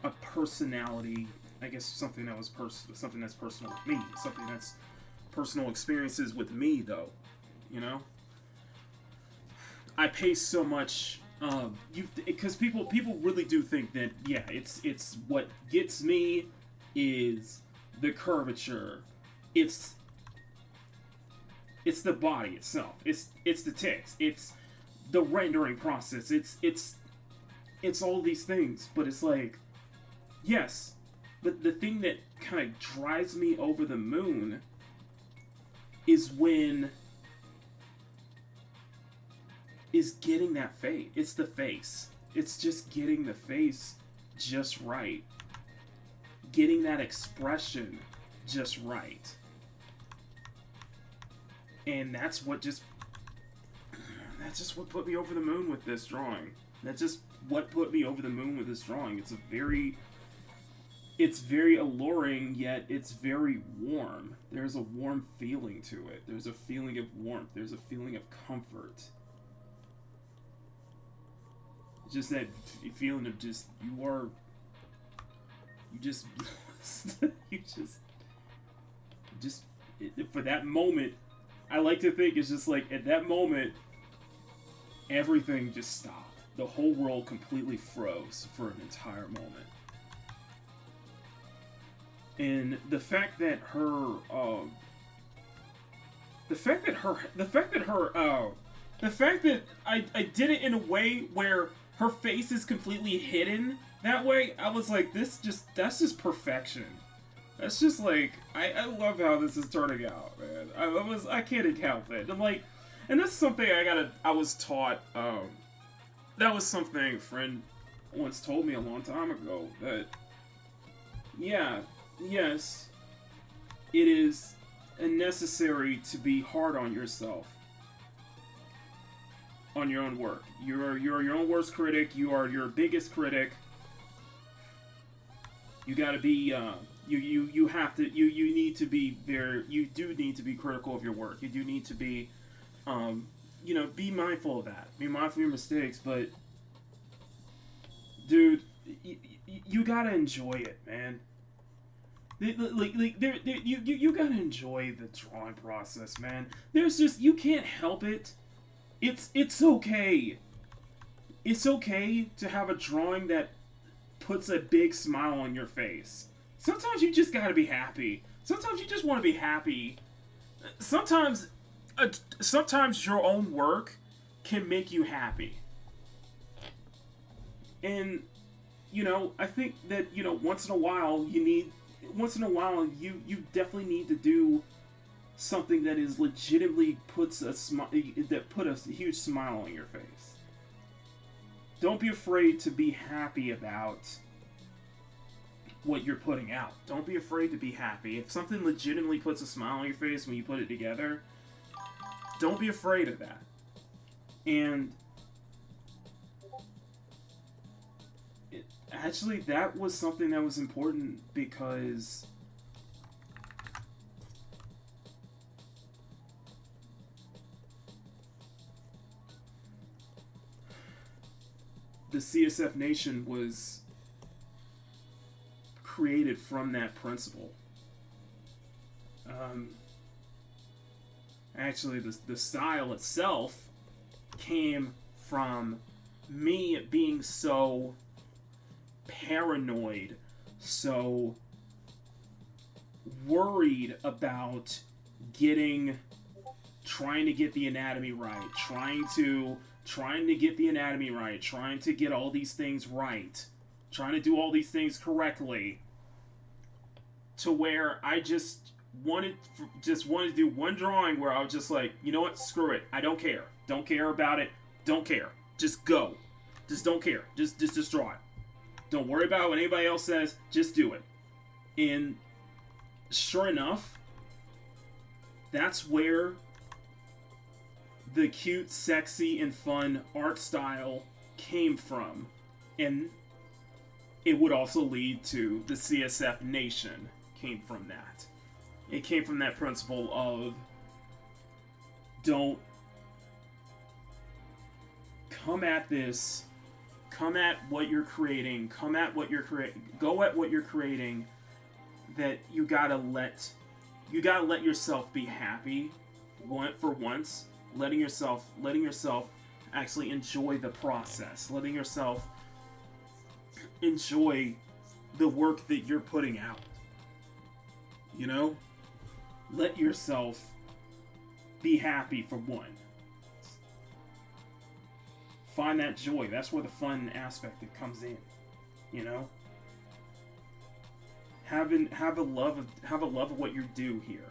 a personality. I guess something that was something that's personal with me, something that's personal experiences with me, though. You know, I pay so much. Because people really do think that yeah, it's what gets me is the curvature. It's the body itself. It's the text. It's the rendering process. It's all these things. But it's like, yes, but the thing that kind of drives me over the moon is getting that face. It's the face. It's just getting the face just right. Getting that expression just right. And that's what put me over the moon with this drawing. That's just what put me over the moon with this drawing. It's very alluring, yet it's very warm. There's a warm feeling to it. There's a feeling of warmth. There's a feeling of comfort. Just that feeling of just you just for that moment. I like to think it's just like at that moment, everything just stopped. The whole world completely froze for an entire moment. And the fact that I did it in a way where her face is completely hidden that way. I was like, that's just perfection. That's just like, I love how this is turning out, man. I can't help it. I'm like, and that's something I was taught. That was something a friend once told me a long time ago. That, yeah, yes, it is necessary to be hard on yourself, on your own work. You're your own worst critic. You are your biggest critic. You gotta be. You have to. You need to be very. You do need to be critical of your work. You do need to be. Be mindful of that. Be mindful of your mistakes. But, dude, you gotta enjoy it, man. You gotta enjoy the drawing process, man. There's just, you can't help it. It's okay. It's okay to have a drawing that puts a big smile on your face. Sometimes you just gotta be happy. Sometimes you just want to be happy. Sometimes your own work can make you happy. And I think that once in a while you definitely need to do something that is legitimately put a huge smile on your face. Don't be afraid to be happy about what you're putting out. Don't be afraid to be happy. If something legitimately puts a smile on your face when you put it together, don't be afraid of that. And actually, that was something that was important because the CSF Nation was created from that principle. Actually, the style itself came from me being so paranoid, so worried about trying to get the anatomy right, trying to get the anatomy right, trying to get all these things right, trying to do all these things correctly, to where I just wanted to do one drawing where I was just like, you know what, screw it, I don't care about it, don't care, just go, just don't care, just draw it, don't worry about what anybody else says, just do it. And sure enough, that's where the cute, sexy, and fun art style came from. And it would also lead to the CSF Nation came from that. It came from that principle of don't come at what you're creating, go at what you're creating, that you gotta let yourself be happy for once, letting yourself actually enjoy the process, letting yourself enjoy the work that you're putting out. Let yourself be happy for one. Find that joy. That's where the fun aspect that comes in. Have a love of what you do here.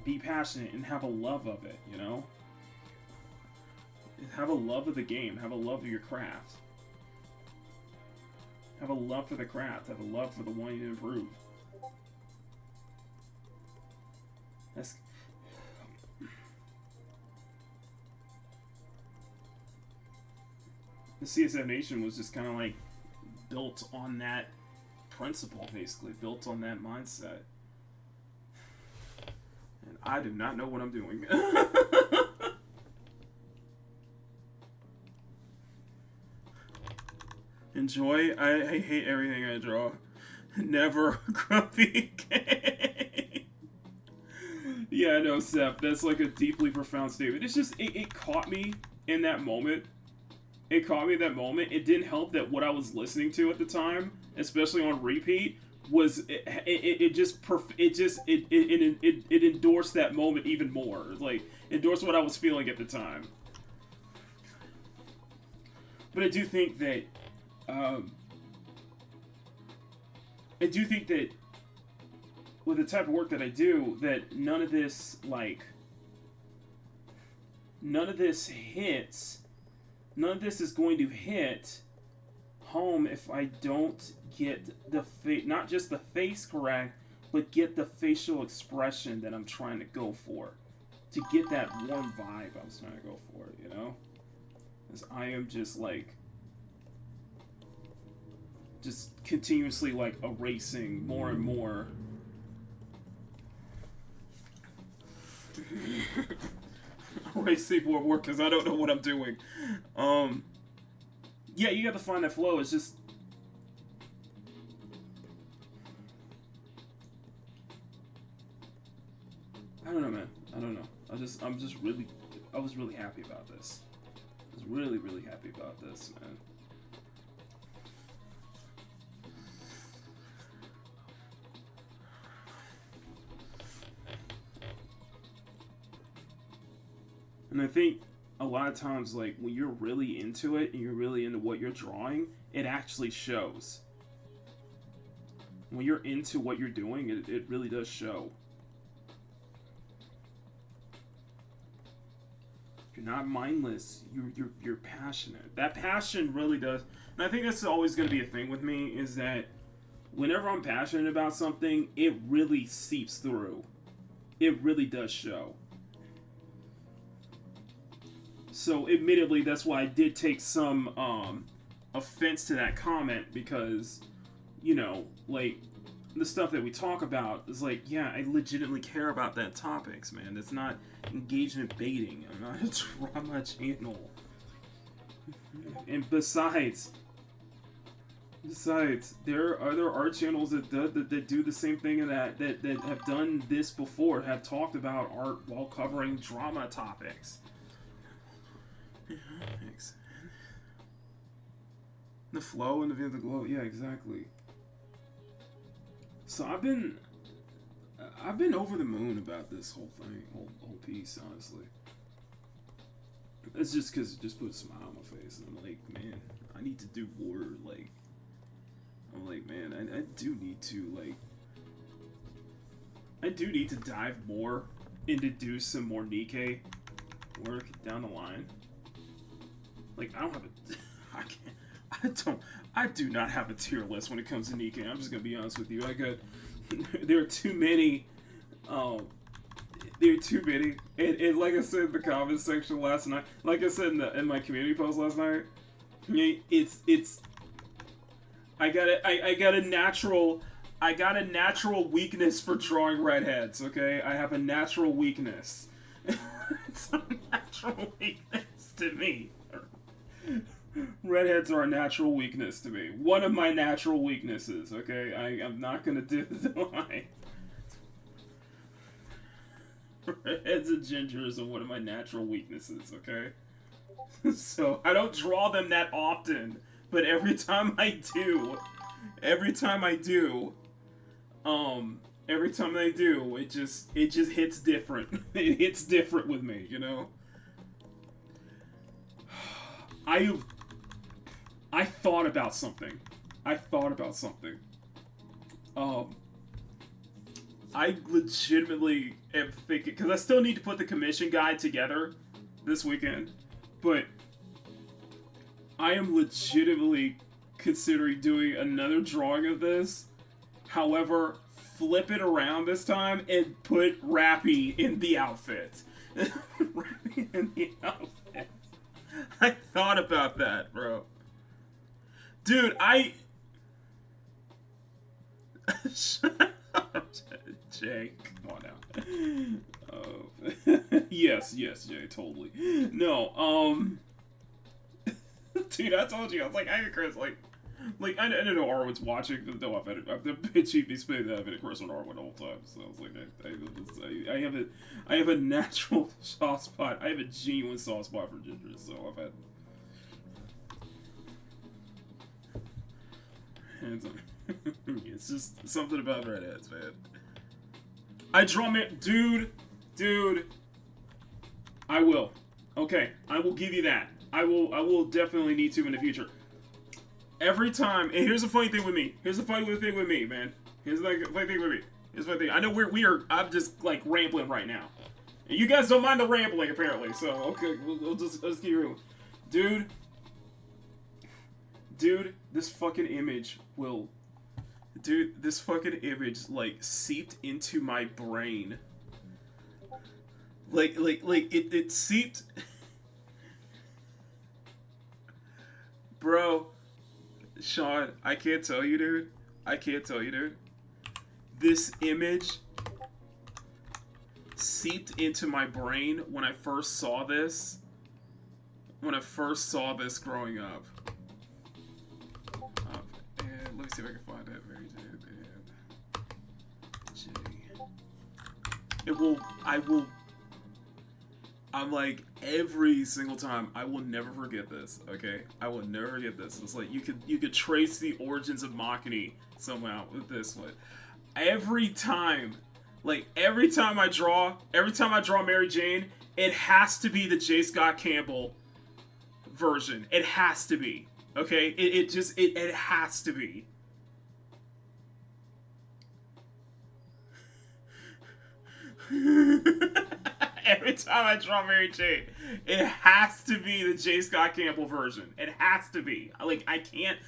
Be passionate and have a love of it, Have a love of the game, have a love of your craft. Have a love for the craft, have a love for the wanting to improve. The CSF Nation was just kind of like built on that principle, basically, built on that mindset. And I do not know what I'm doing. Enjoy. I hate everything I draw. Never grumpy. Yeah, no, Seth, that's like a deeply profound statement. It's just, it caught me in that moment. It caught me in that moment. It didn't help that what I was listening to at the time, especially on repeat, was it endorsed that moment even more. Like, endorsed what I was feeling at the time. But I do think that, um, I do think that with the type of work that I do, that none of this hits. None of this is going to hit home if I don't get not just the face correct, but get the facial expression that I'm trying to go for, to get that warm vibe I was trying to go for. Because I am just continuously erasing more and more. Erasing more work because I don't know what I'm doing. Yeah, you got to find that flow. It's just, I don't know, man. I don't know. I was really happy about this. I was really, really happy about this, man. And I think a lot of times, when you're really into it and you're really into what you're drawing, it actually shows. When you're into what you're doing, it really does show. You're not mindless. You're passionate. That passion really does. And I think that's always going to be a thing with me, is that whenever I'm passionate about something, it really seeps through. It really does show. So, admittedly, that's why I did take some offense to that comment, because, the stuff that we talk about is yeah, I legitimately care about that topics, man. It's not engagement baiting. I'm not a drama channel. And besides, there are other art channels that do the same thing, and that have done this before, have talked about art while covering drama topics. The flow and the glow, yeah, exactly. So I've been over the moon about this whole thing, whole piece, honestly. It's just because it just put a smile on my face, and I'm like, man, I need to do more. I'm like, man, I do need to dive more into do some more Nikkei work down the line. I don't have I do not have a tier list when it comes to Nikkei. I'm just gonna be honest with you. There are too many. There are too many. And like I said in the comments section last night, like I said in my community post last night, it's. I got a natural weakness for drawing redheads. Okay, I have a natural weakness. It's a natural weakness to me. Redheads are a natural weakness to me. One of my natural weaknesses, okay? I'm not gonna do the line. Redheads and gingers are one of my natural weaknesses, okay? So, I don't draw them that often, but every time I do, it just hits different. It hits different with me, I thought about something. I legitimately am thinking, because I still need to put the commission guide together this weekend, but I am legitimately considering doing another drawing of this. However, flip it around this time and put Rappy in the outfit. Rappy in the outfit. I thought about that, bro. Dude, Jay, come on now. Yes, Jay, totally. No, dude, I told you, I was like, I Chris, I didn't know Arwen's watching, though I've been cheaply spinning that I've been a Chris on Arwen the whole time, so I was like, I have a natural soft spot, I have a genuine soft spot for gingers, so I've had... It's just something about redheads, man. I draw me, dude. I will. Okay, I will give you that. I will definitely need to in the future. Every time, and here's the funny thing with me. Here's the funny thing with me, man. Here's the funny thing with me. Here's the funny thing. I know I'm just like rambling right now. And you guys don't mind the rambling apparently, so okay, we'll just keep real. Dude, this fucking image will. Dude, this fucking image like seeped into my brain. Like it seeped. Bro, Sean, I can't tell you, dude. I can't tell you, dude. This image seeped into my brain when I first saw this. When I first saw this growing up. And let me see if I can find it. Mary Jane and J. I'm like, every single time, I will never forget this, okay? I will never forget this. It's like, you could trace the origins of Makini somehow with this one. Every time I draw Mary Jane, it has to be the J. Scott Campbell version. It has to be, okay? It has to be. Every time I draw Mary Jane, it has to be the J. Scott Campbell version. It has to be. Like, I can't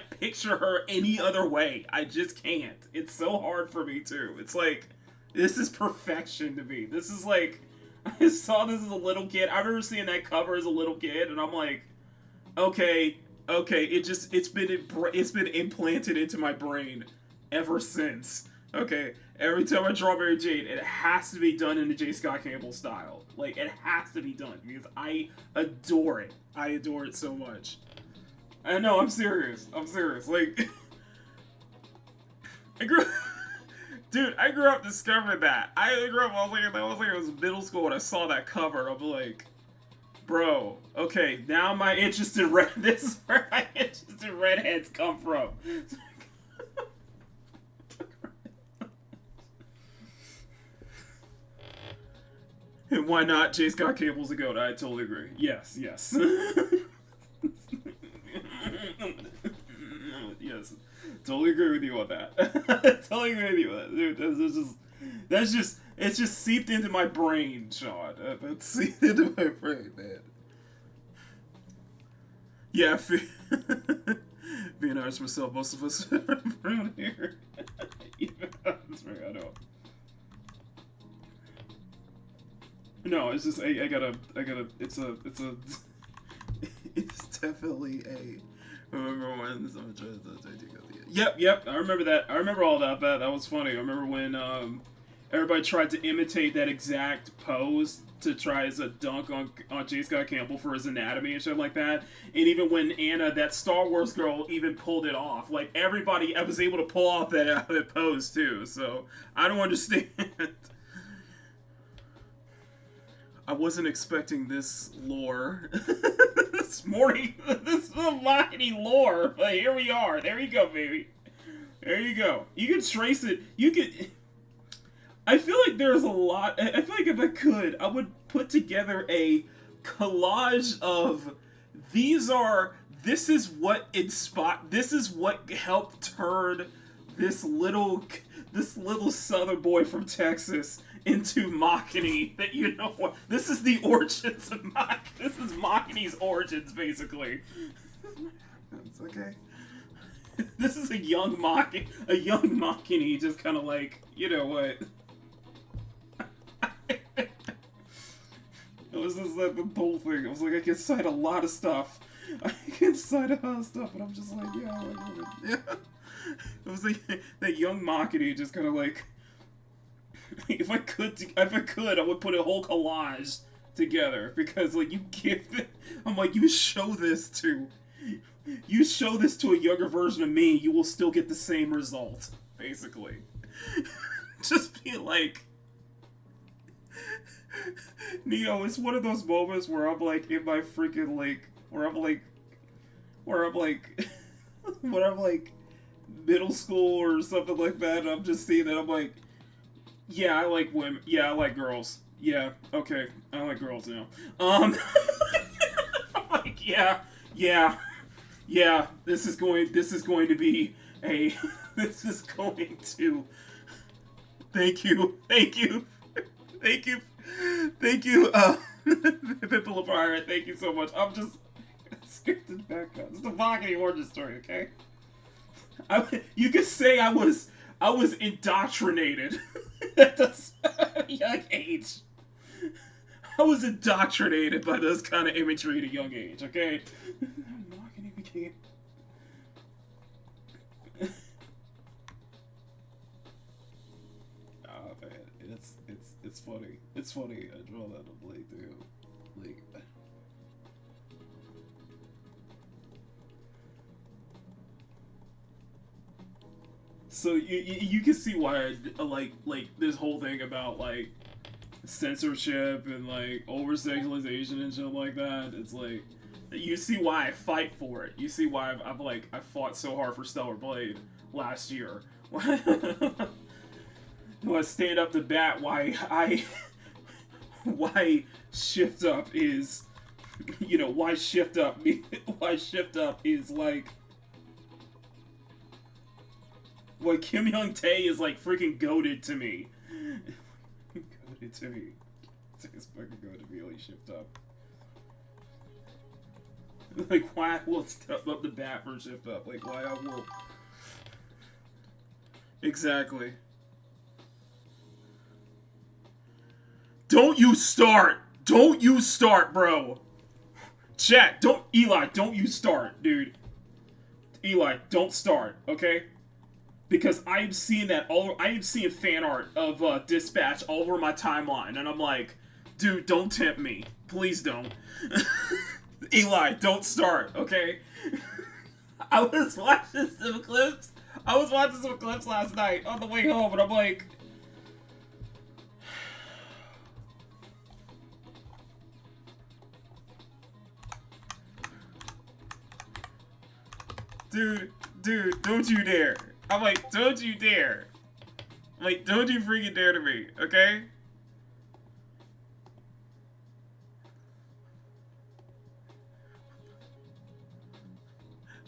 picture her any other way. I just can't. It's so hard for me too. It's like, this is perfection to me. This is like, I saw this as a little kid. I remember seeing that cover as a little kid, and I'm like, okay, it's been implanted into my brain ever since. Okay, every time I draw Mary Jane, it has to be done in the J. Scott Campbell style. Like, it has to be done because I adore it. I adore it so much. I know, I'm serious. Like, I grew up discovering that. I was middle school when I saw that cover. I'm like, bro, okay, now my interest in this is where my interest in redheads come from. And why not? J. Scott Campbell's a goat. I totally agree. Yes. Yes. Totally agree with you on that. Totally agree with you on that. Dude, it's just seeped into my brain, Sean. That's seeped into my brain, man. Yeah, being honest with myself, most of us around here. Yeah, that's right, I know. No, it's just I gotta. It's definitely a. Remember when someone tried to. Yep. I remember that. I remember all that. That was funny. I remember when everybody tried to imitate that exact pose to try as a dunk on J. Scott Campbell for his anatomy and shit like that. And even when Anna, that Star Wars girl, even pulled it off. Like, everybody, I was able to pull off that pose too. So I don't understand. I wasn't expecting this lore this morning. This is Makini lore, but here we are. There you go, baby. There you go. You can trace it. You could. I feel like there's a lot. I feel like if I could, I would put together a collage of these are. This is what inspired. This is what helped turn this little southern boy from Texas into Makini. That, you know what? This is the origins of This is Makini's origins, basically. It's okay. This is a young Makini, just kind of like, you know what? It was just like the whole thing. I was like, I can cite a lot of stuff. But I'm just like, yeah, I love it. Yeah. It was like that young Makini, just kind of like. If I could, I would put a whole collage together, because like I'm like, you show this to a younger version of me, you will still get the same result, basically. Just be like, Neo, it's one of those moments where I'm like in my freaking where I'm like middle school or something like that, and I'm just seeing that, I'm like, yeah, I like women. Yeah, I like girls. Yeah, okay, I like girls now. I'm Yeah, yeah, yeah. This is going to be a. This is going to. Thank you. Thank you. Thank you. Thank you. Pippa Pirate. Thank you so much. I'm just scripted back up. It's the Makini origin story. Okay. You could say I was indoctrinated at a young age. I was indoctrinated by those kind of imagery at a young age. Okay. Makini became. Oh man, it's funny. It's funny. I draw that on blade through. Like. So you can see why like this whole thing about like censorship and like over sexualization and shit like that. It's like you see why I fight for it. You see why I fought so hard for Stellar Blade last year. When I stand up to bat why shift up is why shift up why shift up is like why Kim Young Tae is like freaking goated to me. Goated to me. It's fucking goated to me like shift up. Like why I will step up the bat for shift up. Like why I will. Exactly. Don't you start! Don't you start, bro! Chat, Eli, don't you start, dude. Eli, don't start, okay? Because I'm seeing fan art of Dispatch all over my timeline, and I'm like, dude, don't tempt me. Please don't. Eli, don't start, okay? I was watching some clips last night on the way home, and I'm like, dude, don't you dare. I'm like, don't you dare. I'm like, don't you freaking dare to me, okay?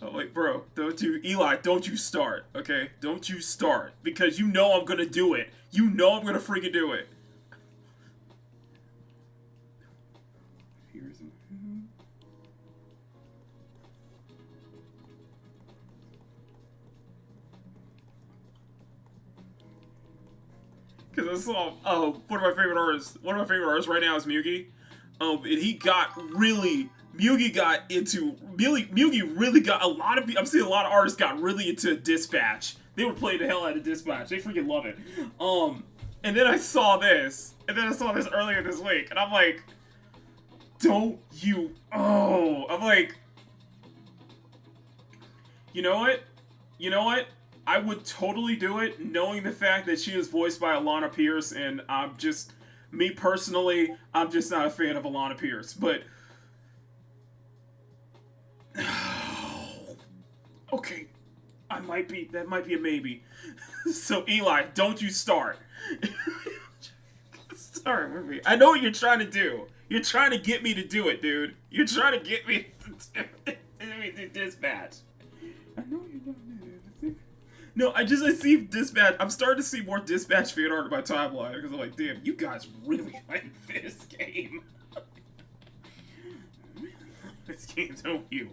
I'm like, bro, Eli, don't you start, okay? Don't you start. Because you know I'm gonna do it. You know I'm gonna freaking do it. Because I saw one of my favorite artists right now is Mugi. And he got really Mugi really got a lot of. I'm seeing a lot of artists got really into Dispatch. They were playing the hell out of Dispatch. They freaking love it. And then I saw this. Earlier this week, and I'm like, don't you? Oh, I'm like, you know what? You know what? I would totally do it, knowing the fact that she is voiced by Alana Pierce, and me personally, I'm just not a fan of Alana Pierce. But okay, that might be a maybe. So Eli, don't you start. Start with me. I know what you're trying to do. You're trying to get me to do it, dude. You're trying to get me to do Dispatch. I know you're not. No, I see Dispatch. I'm starting to see more Dispatch fan art in my timeline because I'm like, damn, you guys really like this game. This game, don't you?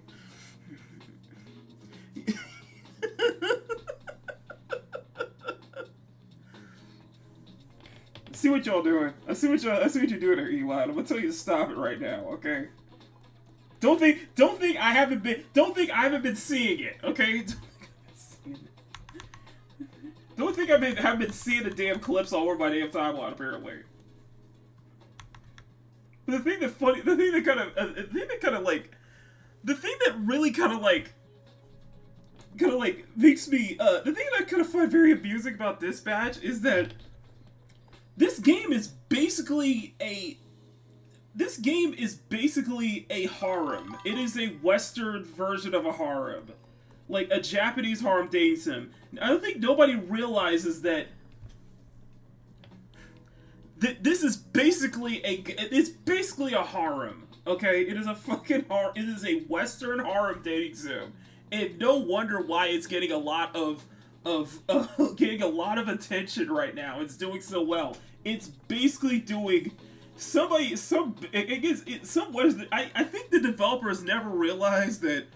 I see what y'all doing. I see what you're doing there, Eli. I'm gonna tell you to stop it right now, okay? Don't think I haven't been seeing it, okay? Don't think I have been seeing the damn clips all over my damn timeline, apparently. But the thing that really kind of makes me, the thing that I kind of find very amusing about Dispatch is that this game is basically a harem. It is a Western version of a harem. Like a Japanese harem dates him. I don't think nobody realizes that This is basically it's basically a harem. Okay, it is a fucking harem. It is a Western harem dating sim, and no wonder why it's getting a lot of getting a lot of attention right now. It's doing so well. It's basically doing somebody some it gets it, some I think the developers never realized that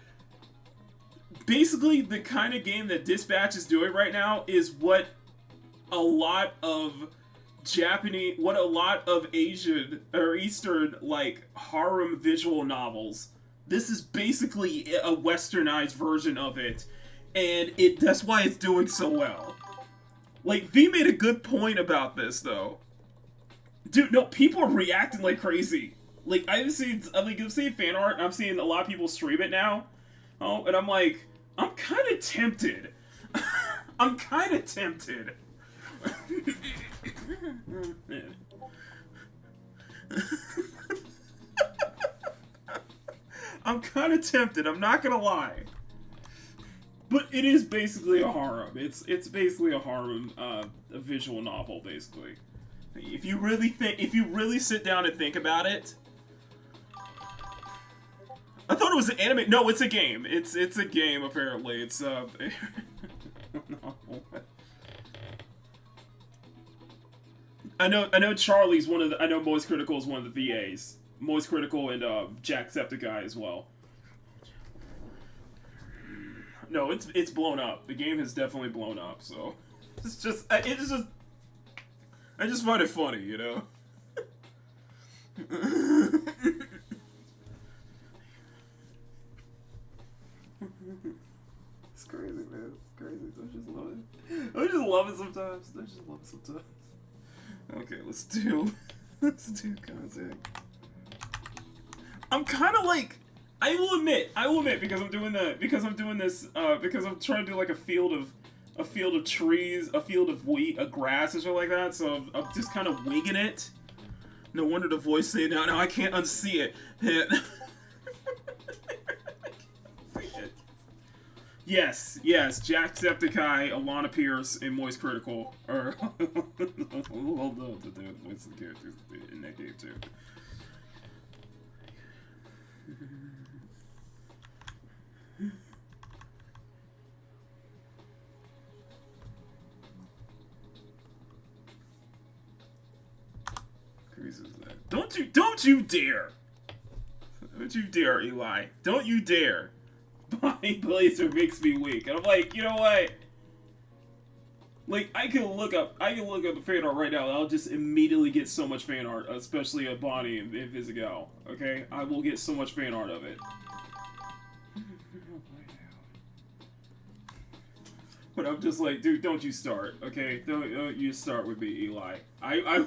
basically the kind of game that Dispatch is doing right now is what a lot of what a lot of Asian or Eastern like harem visual novels. This is basically a westernized version of it, and that's why it's doing so well. Like V made a good point about this though. Dude, no, people are reacting like crazy. Like I'm seeing fan art and I'm seeing a lot of people stream it now. Oh, and I'm like, I'm kind of tempted. I'm kind of tempted. I'm kind of tempted. I'm not gonna lie, but it is basically a harem. It's basically a harem, a visual novel, basically. If you really sit down and think about it, I thought it was an anime. No, it's a game. It's a game apparently. It's no. I know Charlie's one of the I know Moist Critical is one of the VAs. Moist Critical and Jacksepticeye as well. No, it's blown up. The game has definitely blown up. So it's just I just find it funny, you know. It's crazy, man. It's crazy. Don't just love it. I just love it sometimes. I just love it sometimes. Okay, let's do content. I'm kind of like I will admit because I'm doing because I'm trying to do like a field of trees, a field of wheat, a grass or something like that. So I'm just kind of winging it. No wonder the voice saying now I can't unsee it. Yes, Jacksepticeye, Alana Pierce, and Moist Critical are all the voice of the characters in that game too. Don't you dare! Don't you dare, Eli! Don't you dare! Buying Blazer makes me weak. And I'm like, you know what? Like, I can look up the fan art right now, and I'll just immediately get so much fan art, especially of Bonnie and Visigal. Okay? I will get so much fan art of it. But I'm just like, dude, don't you start, okay? Don't you start with me, Eli. I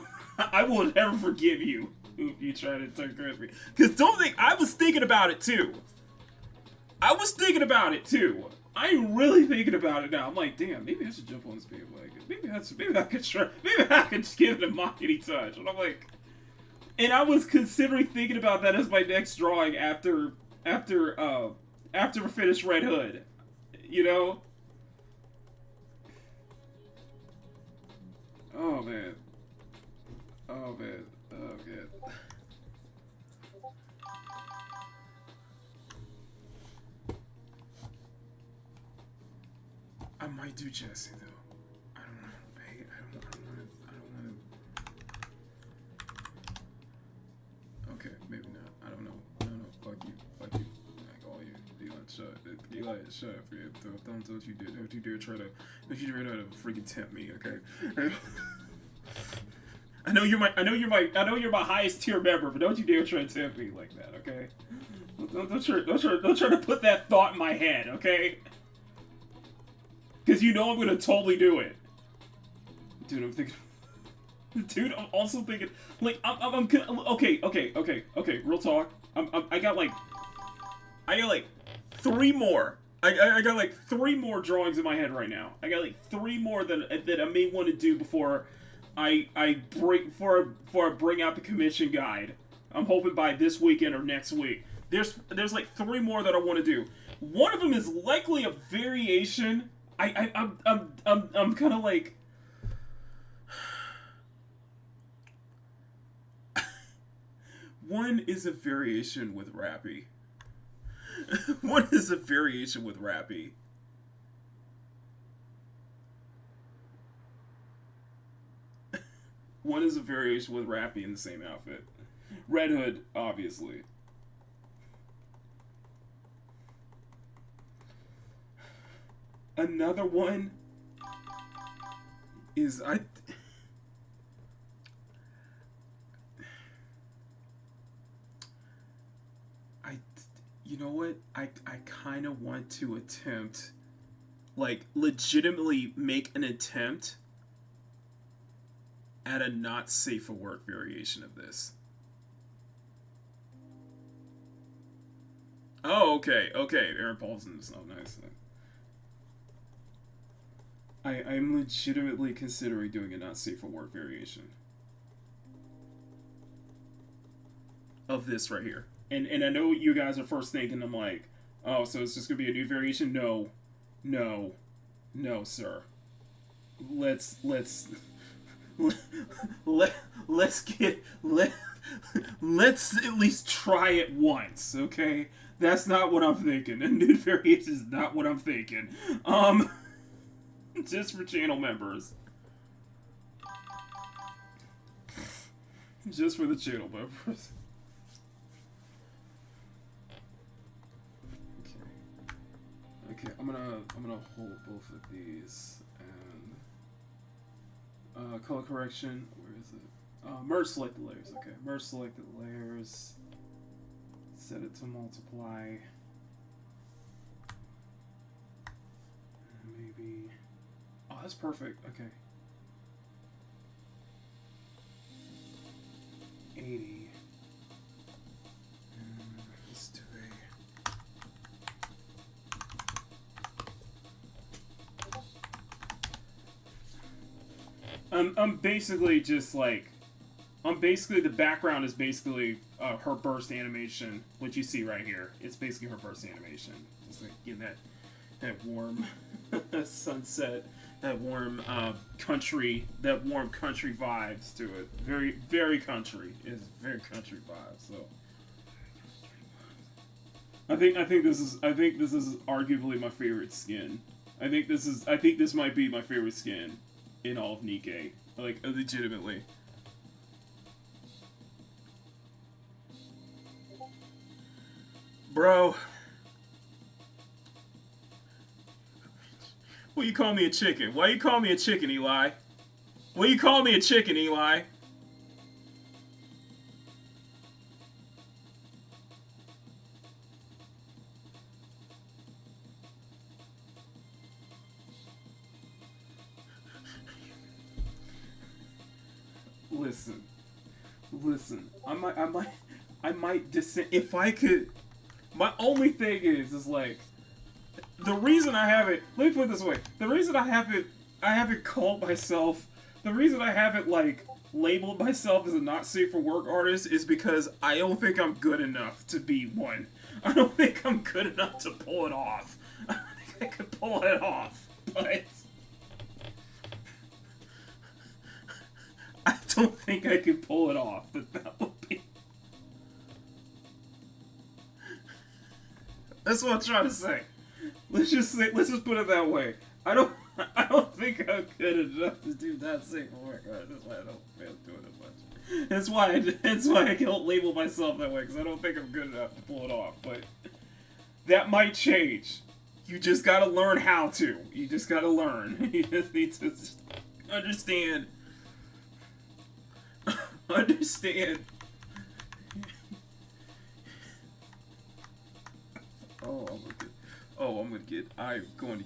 will never forgive you if you try to turn against me. Because don't think, I was thinking about it too. I'm really thinking about it now. I'm like, damn, maybe I should jump on this bandwagon. Maybe I could try. Maybe I could just give it a Makini touch. And I'm like, and I was considering thinking about that as my next drawing after we finish Red Hood. You know? Oh man. Oh man. Oh man. I might do Jesse though. I don't know. Hey, I don't want to. Okay, maybe not. I don't know. No. Fuck you. Like all you. Eli, shut up, man. Don't you dare try to freaking tempt me. Okay. I know you're my highest tier member, but don't you dare try to tempt me like that. Okay. Don't try to put that thought in my head. Okay. Because you know I'm gonna totally do it. Dude, I'm thinking... Dude, I'm also thinking... Like, I'm okay, real talk. I got like 3 more. I got like 3 more drawings in my head right now. I got like 3 more that I may want to do before I bring out the commission guide. I'm hoping by this weekend or next week. There's like 3 more that I want to do. One of them is likely a variation... I'm kind of like One is a variation with Rappy. One is a variation with Rappy. One is a variation with Rappy in the same outfit. Red Hood, obviously. Another one is I you know what? I kind of want to attempt, like, legitimately make an attempt at a not safe for work variation of this. Oh, okay, okay. Aaron Paulson is so nice. I'm legitimately considering doing a not safe for work variation of this right here. And I know what you guys are first thinking. I'm like, oh, so it's just gonna be a new variation? No, no, no, sir. Let's let let's get let's at least try it once, okay? That's not what I'm thinking. A nude variation is not what I'm thinking. Just for channel members. Just for the channel members. Okay, I'm gonna hold both of these and color correction. Where is it? Merge selected layers. Okay, merge selected layers. Set it to multiply. Maybe. Oh, that's perfect. Okay. 80. Let's do I'm basically just like, the background is basically her burst animation, which you see right here. It's basically her burst animation. Just like getting that warm sunset, that warm country vibes to it. Very, very country. It's very country vibes. So I think this is arguably my favorite skin. I think this might be my favorite skin in all of Nikkei. Like, legitimately. Bro. Well, you call me a chicken? Why you call me a chicken, Eli? Why you call me a chicken, Eli? Listen. I might dissent if I could. My only thing is like, the reason I haven't. Let me put it this way: the reason I haven't called myself, the reason I haven't like labeled myself as a not safe for work artist is because I don't think I'm good enough to be one. I don't think I'm good enough to pull it off. I don't think I could pull it off, but I don't think I could pull it off. But that would be. That's what I'm trying to say. Let's just put it that way. I don't think I'm good enough to do that safe for work. That's why I don't feel doing it much. That's why I don't label myself that way, because I don't think I'm good enough to pull it off. But that might change. You just gotta learn how to. You just gotta learn. You just need to understand. Understand. I'm going to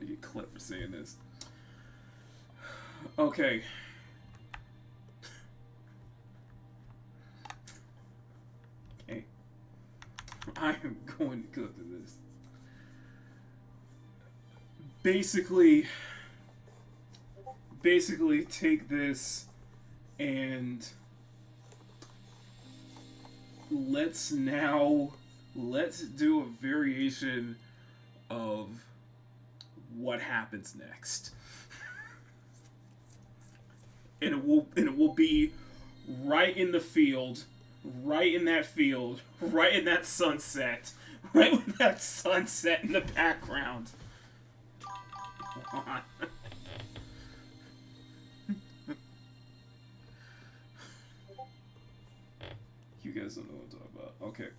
get clipped for saying this. Okay. Okay. I am going to clip to this. Basically take this and let's do a variation of what happens next. And it will be right in the field right in that field, right in that sunset, right with that sunset in the background. Come on. You guys don't know what I'm talking about. Okay.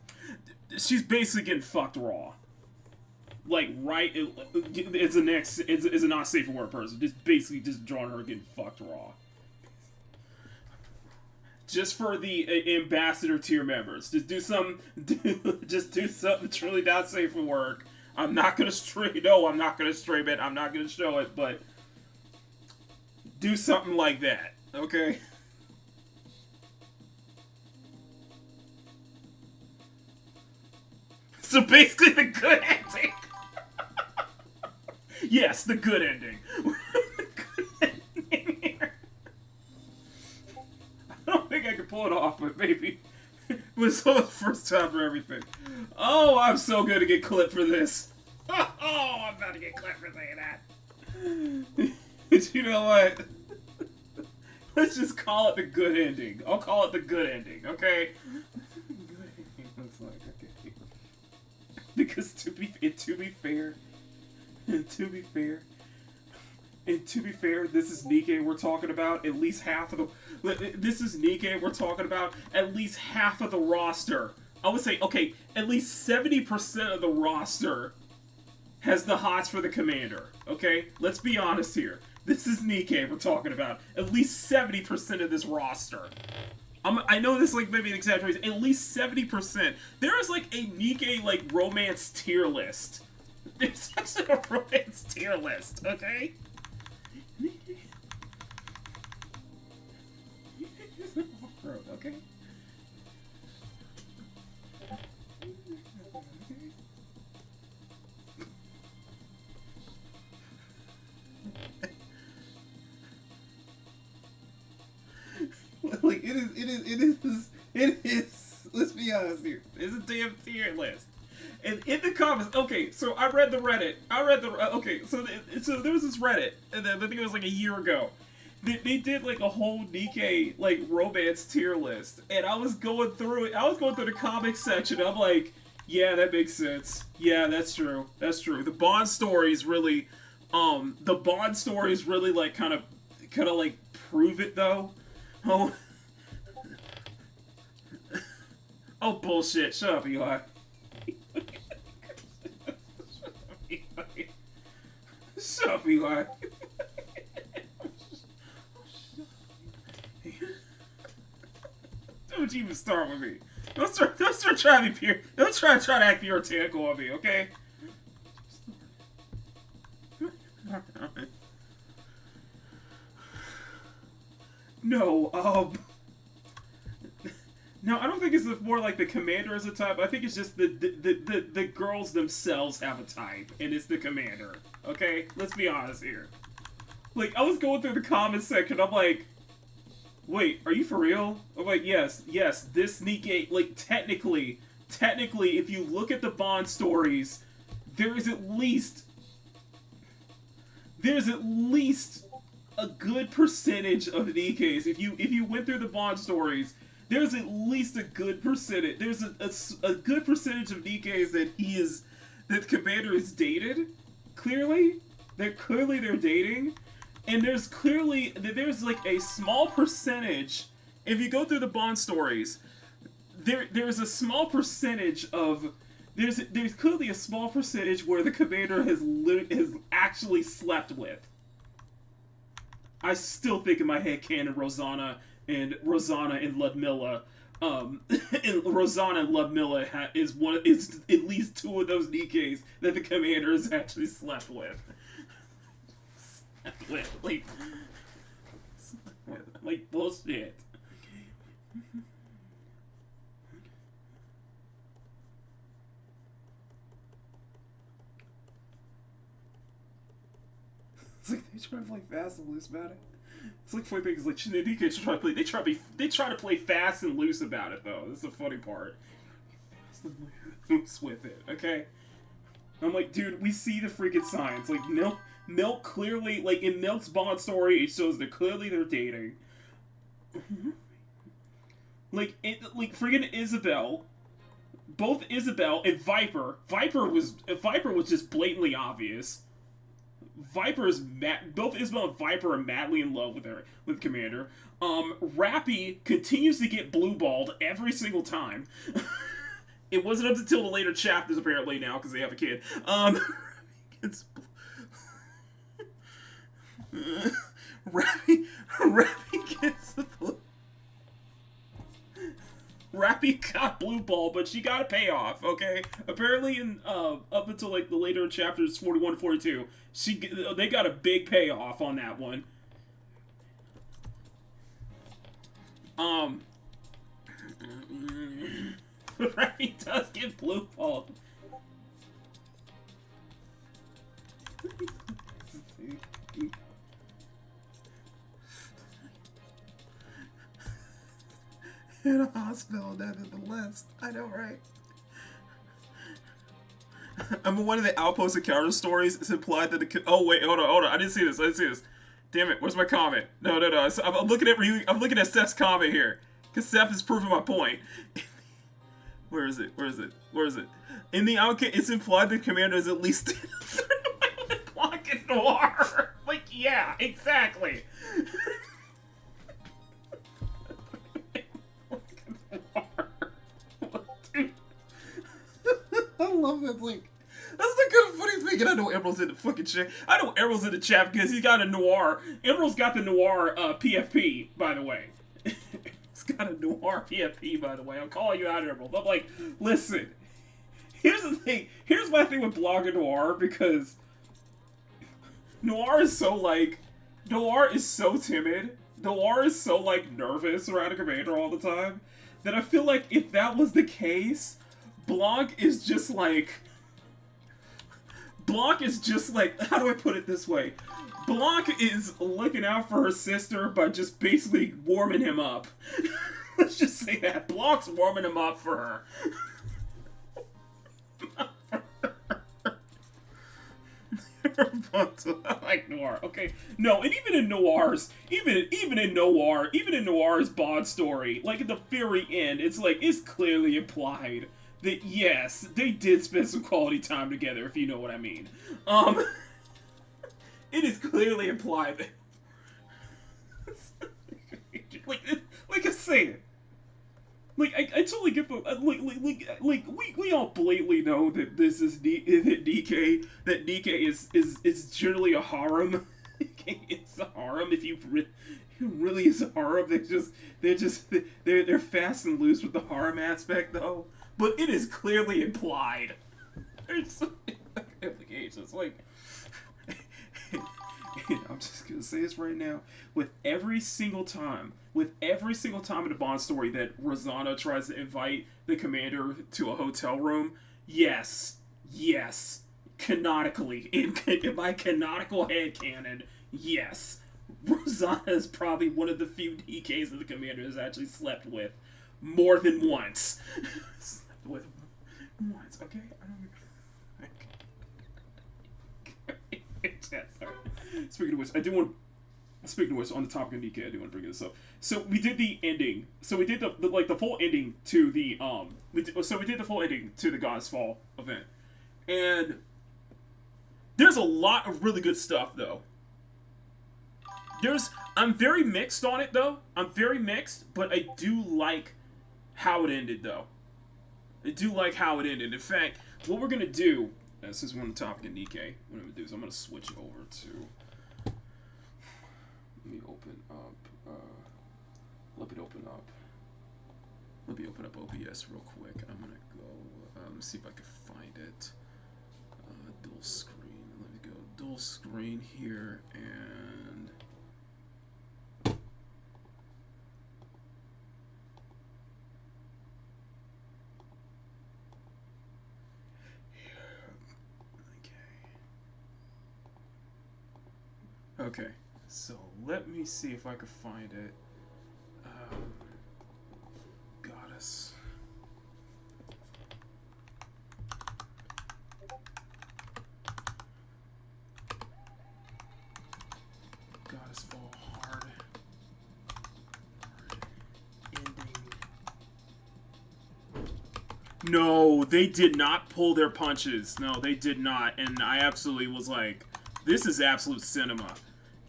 She's basically getting fucked raw. Like, right, it's a not safe for work person. Just basically just drawing her getting fucked raw. Just for the ambassador tier members. Just do something truly not safe for work. I'm not gonna stream, no, I'm not gonna stream it, I'm not gonna show it, but do something like that, okay? So basically the good ending. Yes, the good ending. The good ending here. I don't think I can pull it off, but maybe. It was so the first time for everything. Oh, I'm so good to get clipped for this. Oh, I'm about to get clipped for saying that. But you know what? Let's just call it the good ending. I'll call it the good ending, okay? Good ending looks like, okay. Because to be fair, this is Nikkei we're talking about. At least half of the. This is Nikkei we're talking about. At least half of the roster. I would say, okay, at least 70% of the roster has the hots for the commander. Okay, let's be honest here. This is Nikkei we're talking about. At least 70% of this roster. I know this like maybe an exaggeration. At least 70%. There is like a Nikkei like romance tier list. There's actually a romance tier list. Okay. Okay. Like it is. Let's be honest here. It's a damn tier list. And in the comments, okay, so I read the Reddit. Okay, so there was this Reddit, and then I think it was like a year ago. They did like a whole Nikkei like romance tier list, and I was going through it. I was going through the comics section. I'm like, yeah, that makes sense. Yeah, that's true. That's true. The Bond stories really, like kind of like prove it though. Oh, oh bullshit! Shut up, Eli. Shut up, Eli. Don't even start with me. Don't start trying to be pure. Don't try to act puritanical on me, okay? No, no, I don't think it's more like the commander as a type. I think it's just the girls themselves have a type, and it's the commander. Okay, let's be honest here. Like, I was going through the comments section, I'm like, wait, are you for real? I'm like, yes, this Nikkei, like, technically, if you look at the Bond stories, there's at least a good percentage of Nikkeis. If you went through the Bond stories, there's at least a good percentage. There's a good percentage of Nikkeis that the commander is dated. Clearly, they're dating, and there's like a small percentage. If you go through the Bond stories, there's a small percentage of there's clearly a small percentage where the commander has actually slept with. I still think in my head canon Rosanna and Ludmilla. And Rosanna and Ludmilla is at least two of those Nikkeis that the commander has actually slept with. Like bullshit. It's like they try to play fast and loose about it. It's like funny thing is like Nikkeis try to play. They try to play fast and loose about it though. That's the funny part. Fast and loose with it, okay? I'm like, dude, we see the freaking signs. Like Milk clearly, like in Milk's Bond story, it shows that clearly they're dating. Like friggin' Isabel, both Isabel and Viper. Viper was just blatantly obvious. Both Isabel and Viper are madly in love with Commander. Rappy continues to get blue balled every single time. It wasn't up until the later chapters apparently now because they have a kid. It's Rappy gets Rappy got blue ball, but she got a payoff. Okay, apparently in up until like the later chapters 41 to 42, they got a big payoff on that one. Rappy does get blue ball. In a hospital, nevertheless. I know, right? I'm one of the Outpost encounter stories. It's implied that the oh wait, hold on. I didn't see this. Damn it, where's my comment? No. I'm looking at Steph's comment here because Steph is proving my point. Where is it? In the outcast, it's implied the commander is at least Blanc and Noir. Like, yeah, exactly. I love that. Like, that's the good funny thing. And I know Emerald's in the fucking chat. I know Emerald's in the chat because he's got a Noir. Emerald's got the Noir PFP, by the way. He's got a Noir PFP, by the way. I'm calling you out, Emerald. I'm like, listen. Here's the thing. Here's my thing with Blanc and Noir because Noir is so timid. Noir is so nervous around a commander all the time that I feel like if that was the case, Blanc is just like, how do I put it this way? Blanc is looking out for her sister by just basically warming him up. Let's just say that. Blanc's warming him up for her. I like Noir. Okay, no, and even in Noir's Bond story, like at the very end, it's clearly implied that yes, they did spend some quality time together, if you know what I mean. It is clearly implied that, like I said. Like I totally get the we all blatantly know that this is DK is generally a harem. It's a harem if you really is a harem. They're fast and loose with the harem aspect though. But it is clearly implied. There's so many implications. Like I'm just gonna say this right now. With every single time in the Bond story that Rosanna tries to invite the commander to a hotel room, yes, canonically, in my canonical headcanon, yes, Rosanna is probably one of the few DKs that the commander has actually slept with more than once. Slept with once, okay? I don't. Sorry. Speaking of which, on the topic of DK, I do want to bring this up. So we did the ending. So we did the full ending to the we did the full ending to the God's Fall event, and there's a lot of really good stuff though. I'm very mixed on it though. I'm very mixed, but I do like how it ended though. I do like how it ended. In fact, what we're gonna do, since we're on the topic of Nikkei, what I'm gonna do is I'm gonna switch over to. Let me open up. Let me open up OBS real quick. I'm gonna go. See if I can find it. Dual screen. Let me go dual screen here and. Okay, so let me see if I can find it. Goddess. Goddess Fall hard ending. No, they did not pull their punches. No, they did not. And I absolutely was like, this is absolute cinema.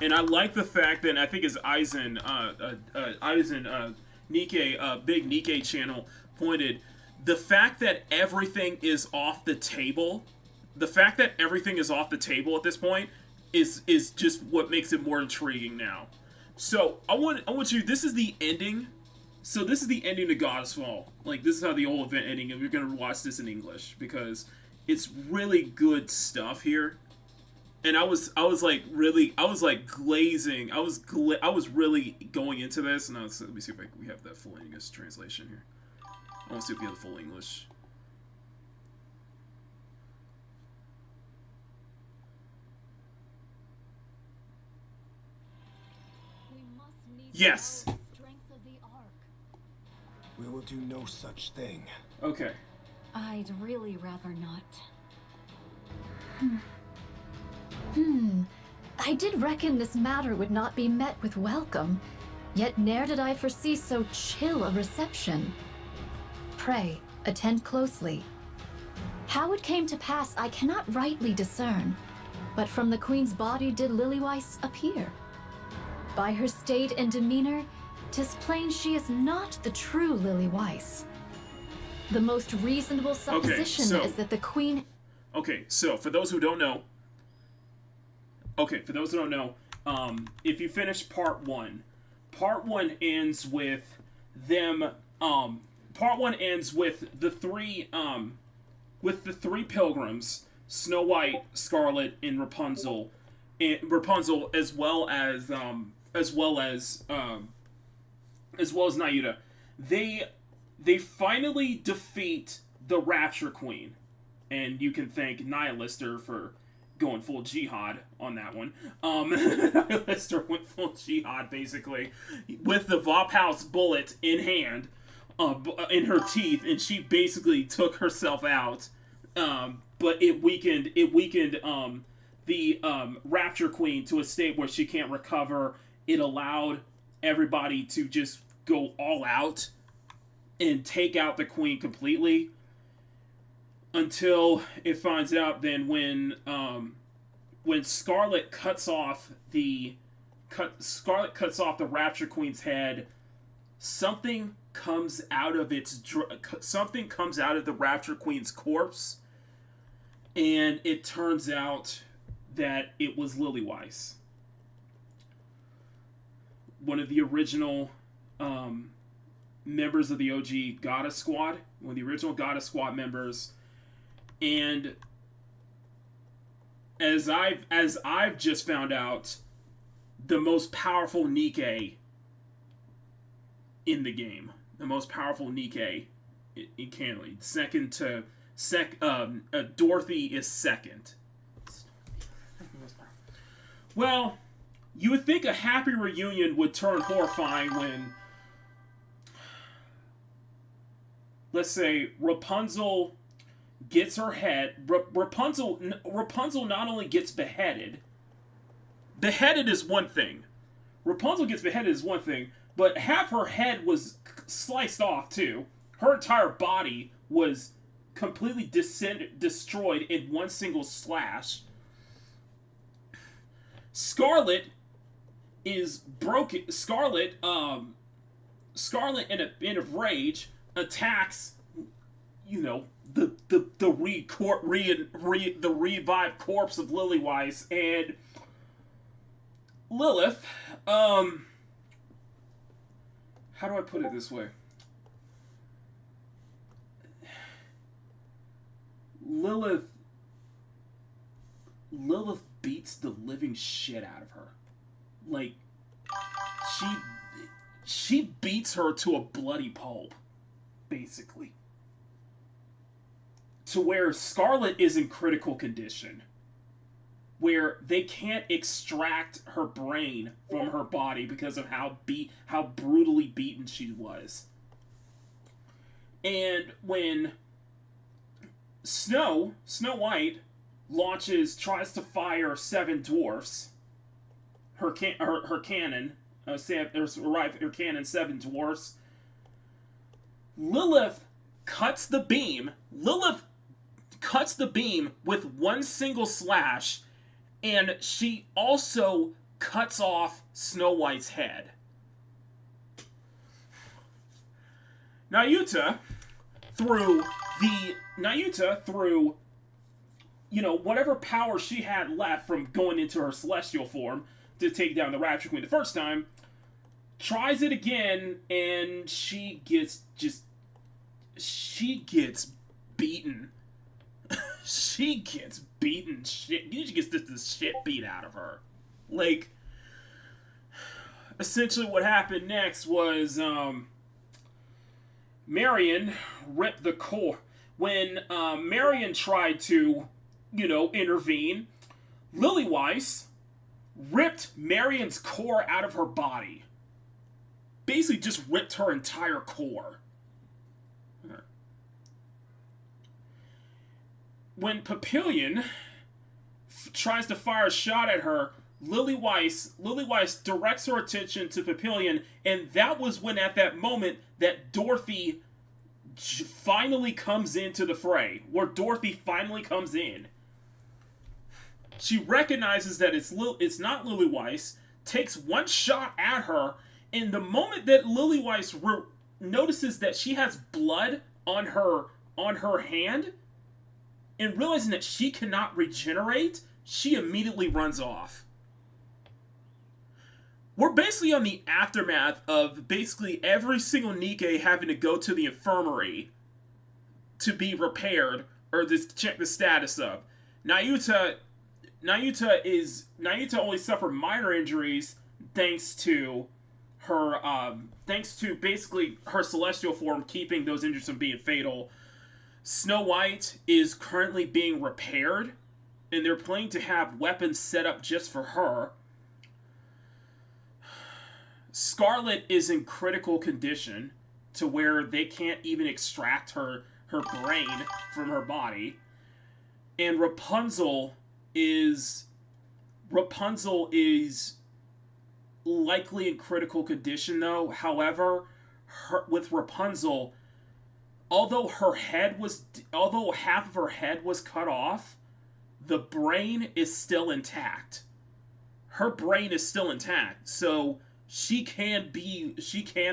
And I like the fact that I think it's Nikkei, big Nikkei channel pointed the fact that everything is off the table. The fact that everything is off the table at this point is just what makes it more intriguing now. So I want you. This is the ending. So this is the ending to God's Fall. Like, this is how the whole event ending, and we're gonna watch this in English because it's really good stuff here. And I was like glazing. I was really going into this, and let me see if we have that full English translation here. I want to see if we have the full English. Yes. We will do no such thing. Okay. I'd really rather not. I did reckon this matter would not be met with welcome, yet ne'er did I foresee so chill a reception. Pray, attend closely. How it came to pass I cannot rightly discern, but from the queen's body did Lilyweiss appear. By her state and demeanor, 'tis plain she is not the true Lilyweiss. The most reasonable supposition is that the queen... Okay, so for those who don't know, if you finish part one ends with them. Part one ends with the three pilgrims: Snow White, Scarlet, and Rapunzel, as well as Nyuta. They finally defeat the Rapture Queen, and you can thank Nihilister for going full jihad on that one. Nihilister went full jihad, basically, with the Vophouse bullet in hand, in her teeth, and she basically took herself out. But it weakened the Rapture Queen to a state where she can't recover. It allowed everybody to just go all out and take out the Queen completely, until it finds out then when Scarlet cuts off the Rapture Queen's head, something comes out of the Rapture Queen's corpse, and it turns out that it was Lilyweiss, one of the original members of the OG Goddess Squad, one of the original Goddess Squad members. And as I've just found out, the most powerful Nikkei in the game, the most powerful Nikkei in canon. Dorothy is second. Well, you would think a happy reunion would turn horrifying when, let's say, Rapunzel gets her head. Rapunzel not only gets beheaded. Beheaded is one thing. Rapunzel gets beheaded is one thing, but half her head was sliced off too. Her entire body was completely destroyed in one single slash. Scarlet is broken. Scarlet in a rage attacks, the revived corpse of Lilyweiss, and Lilith. How do I put it this way? Lilith beats the living shit out of her. Like, she beats her to a bloody pulp, basically. To where Scarlet is in critical condition, where they can't extract her brain from her body because of how brutally beaten she was. And when Snow White tries to fire seven dwarfs, her cannon, seven dwarfs, Lilith cuts the beam. Lilith cuts the beam with one single slash, and she also cuts off Snow White's head. Nayuta, through whatever power she had left from going into her celestial form to take down the Rapture Queen the first time, tries it again, and she gets beaten. She gets beaten. She gets the shit beat out of her. Like, essentially what happened next was, Marion ripped the core. When Marion tried to, intervene, Lillyweiss ripped Marion's core out of her body. Basically just ripped her entire core. When Papillion tries to fire a shot at her, Lillyweiss directs her attention to Papillion, and that was when, at that moment, that Dorothy finally comes into the fray. Where Dorothy finally comes in. She recognizes that it's not Lillyweiss, takes one shot at her, and the moment that Lillyweiss notices that she has blood on her hand, and realizing that she cannot regenerate, she immediately runs off. We're basically on the aftermath of basically every single Nikke having to go to the infirmary to be repaired or just check the status of. Nayuta only suffered minor injuries thanks to basically her celestial form keeping those injuries from being fatal. Snow White is currently being repaired, and they're planning to have weapons set up just for her. Scarlet is in critical condition to where they can't even extract her brain from her body. And Rapunzel is likely in critical condition though. However, with Rapunzel, although half of her head was cut off, the brain is still intact. Her brain is still intact, so she can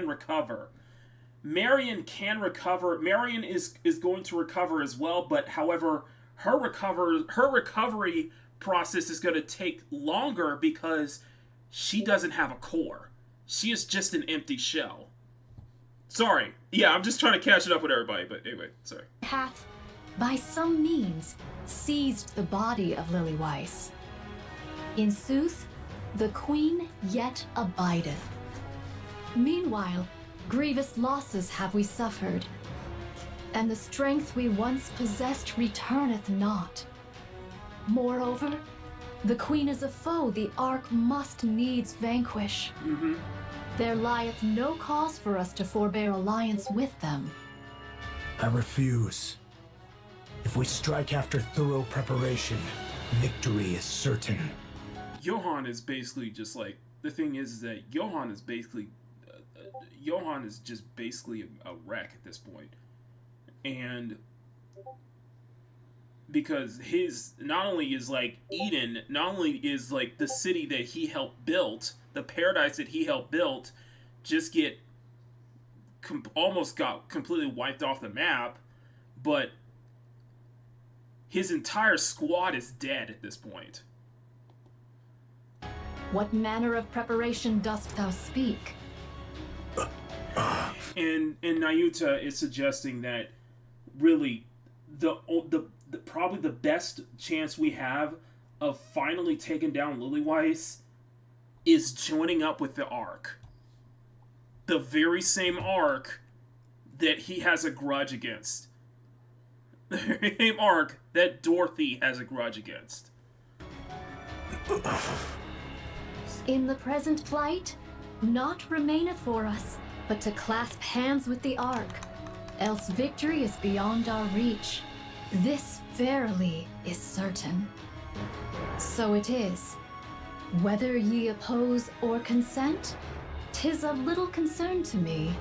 recover. Marion can recover. Marion is going to recover as well, but however, her recovery process is going to take longer because she doesn't have a core. She is just an empty shell. Sorry. Yeah, I'm just trying to catch it up with everybody, but anyway, sorry. Hath, by some means, seized the body of Lillyweiss. In sooth, the queen yet abideth. Meanwhile, grievous losses have we suffered, and the strength we once possessed returneth not. Moreover, the queen is a foe the Ark must needs vanquish. There lieth no cause for us to forbear alliance with them. I refuse. If we strike after thorough preparation, victory is certain. Johan is basically just like, the thing is that Johan is just basically a wreck at this point. And because not only is like Eden, not only is like the city that he helped build, the paradise that he helped build, just almost got completely wiped off the map, but his entire squad is dead at this point. What manner of preparation dost thou speak? And Nayuta is suggesting that really the probably the best chance we have of finally taking down Lillyweiss is joining up with the Ark. The very same Ark that he has a grudge against. The very same Ark that Dorothy has a grudge against. In the present plight, naught remaineth for us but to clasp hands with the Ark, else victory is beyond our reach. This verily is certain. So it is. Whether ye oppose or consent, 'tis of little concern to me.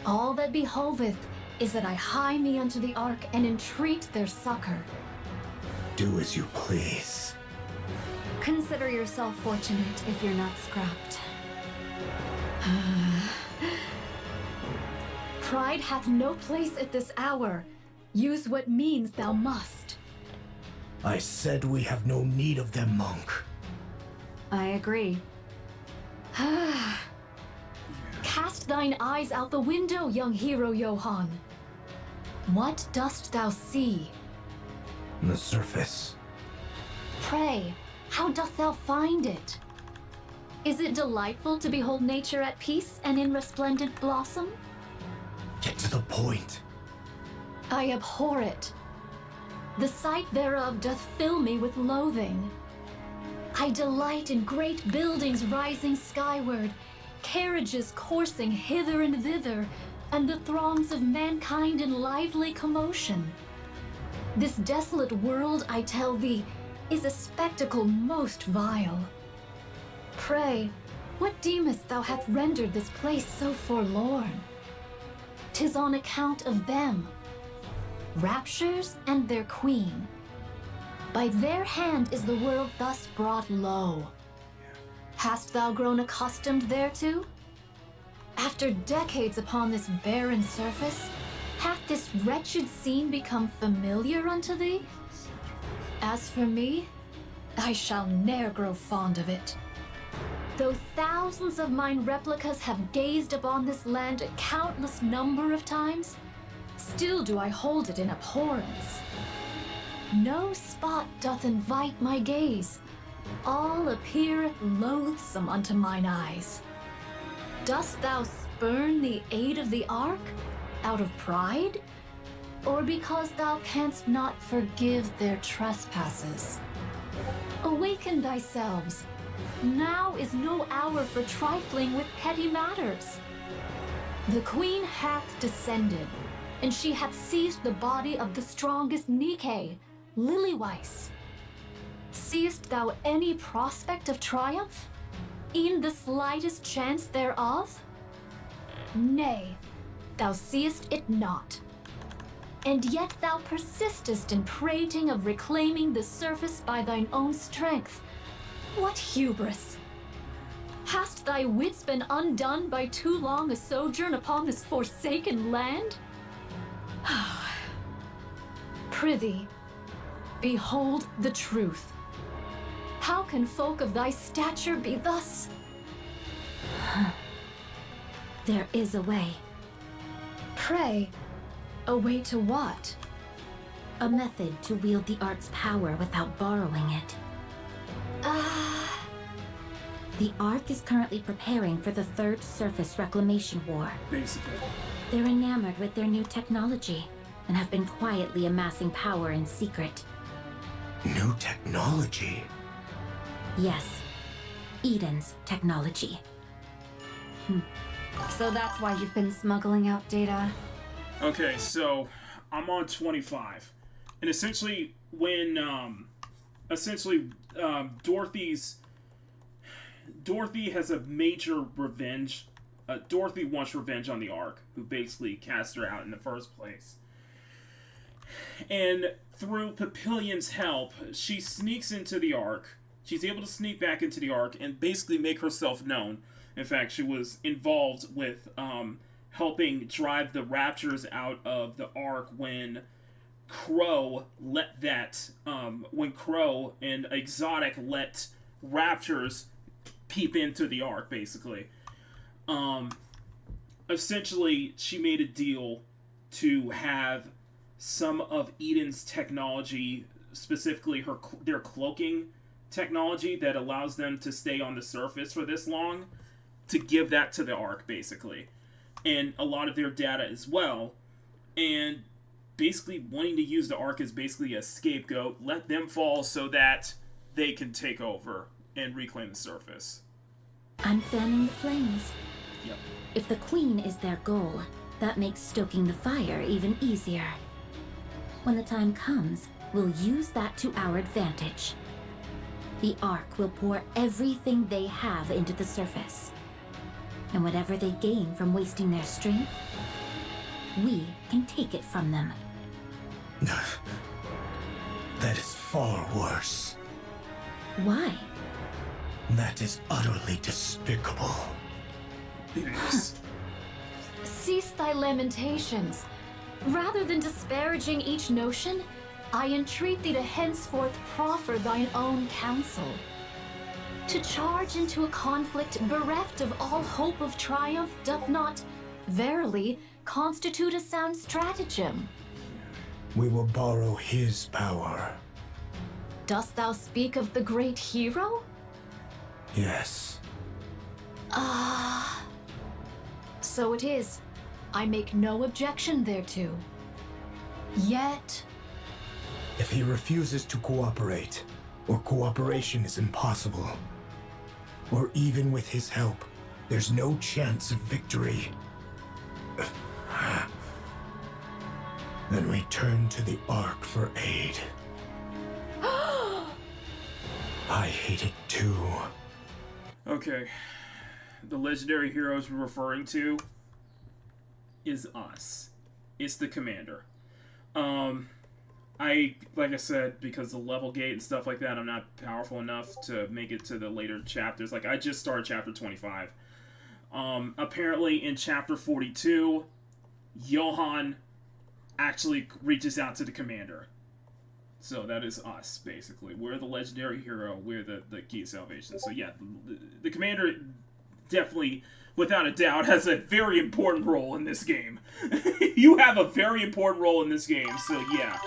All that behoveth is that I hie me unto the Ark and entreat their succor. Do as you please. Consider yourself fortunate if you're not scrapped. Pride hath no place at this hour. Use what means thou must. I said we have no need of them, monk. I agree. Cast thine eyes out the window, young hero Johann. What dost thou see? The surface. Pray, how doth thou find it? Is it delightful to behold nature at peace and in resplendent blossom? Get to the point. I abhor it. The sight thereof doth fill me with loathing. I delight in great buildings rising skyward, carriages coursing hither and thither, and the throngs of mankind in lively commotion. This desolate world, I tell thee, is a spectacle most vile. Pray, what deemest thou hath rendered this place so forlorn? 'Tis on account of them, raptures and their queen. By their hand is the world thus brought low. Hast thou grown accustomed thereto? After decades upon this barren surface, hath this wretched scene become familiar unto thee? As for me, I shall ne'er grow fond of it. Though thousands of mine replicas have gazed upon this land a countless number of times, still do I hold it in abhorrence. No spot doth invite my gaze. All appeareth loathsome unto mine eyes. Dost thou spurn the aid of the Ark out of pride? Or because thou canst not forgive their trespasses? Awaken thyselves. Now is no hour for trifling with petty matters. The queen hath descended, and she hath seized the body of the strongest Nike, Lilyweiss. Seest thou any prospect of triumph? E'en the slightest chance thereof? Nay, thou seest it not. And yet thou persistest in prating of reclaiming the surface by thine own strength. What hubris! Hast thy wits been undone by too long a sojourn upon this forsaken land? Prithee, behold the truth. How can folk of thy stature be thus? There is a way. Pray, a way to what? A method to wield the art's power without borrowing it. The Ark is currently preparing for the Third Surface Reclamation War. Basically. They're enamored with their new technology and have been quietly amassing power in secret. New technology? Yes, Eden's technology. So that's why you've been smuggling out data? Okay, so I'm on 25, and essentially when Dorothy has a major revenge. Dorothy wants revenge on the Ark, who basically cast her out in the first place. And through Papillion's help, she sneaks into the Ark. She's able to sneak back into the Ark and basically make herself known. In fact, she was involved with helping drive the Raptors out of the Ark when Crow when Crow and Exotic let Raptors peep into the Ark, basically. Essentially, she made a deal to have some of Eden's technology, specifically their cloaking technology that allows them to stay on the surface for this long, to give that to the Ark, basically. And a lot of their data as well. And basically wanting to use the Ark as basically a scapegoat, let them fall so that they can take over and reclaim the surface. I'm fanning the flames. Yep. If the Queen is their goal, that makes stoking the fire even easier. When the time comes, we'll use that to our advantage. The Ark will pour everything they have into the surface. And whatever they gain from wasting their strength, We can take it from them. That is far worse. Why? That is utterly despicable. It is. Cease thy lamentations. Rather than disparaging each notion, I entreat thee to henceforth proffer thine own counsel. To charge into a conflict bereft of all hope of triumph doth not, verily, constitute a sound stratagem. We will borrow his power. Dost thou speak of the great hero? Yes. So it is. I make no objection thereto. Yet, If he refuses to cooperate, or cooperation is impossible, or even with his help, there's no chance of victory, then we turn to the Ark for aid. I hate it too. Okay. The legendary heroes we're referring to is us. It's the commander. Like I said, because the level gate and stuff like that, I'm not powerful enough to make it to the later chapters. Like, I just started chapter 25. Apparently in chapter 42, Johan actually reaches out to the commander. So that is us, basically. We're the legendary hero. We're the key of salvation. So yeah, the commander definitely, without a doubt, has a very important role in this game. You have a very important role in this game. So yeah,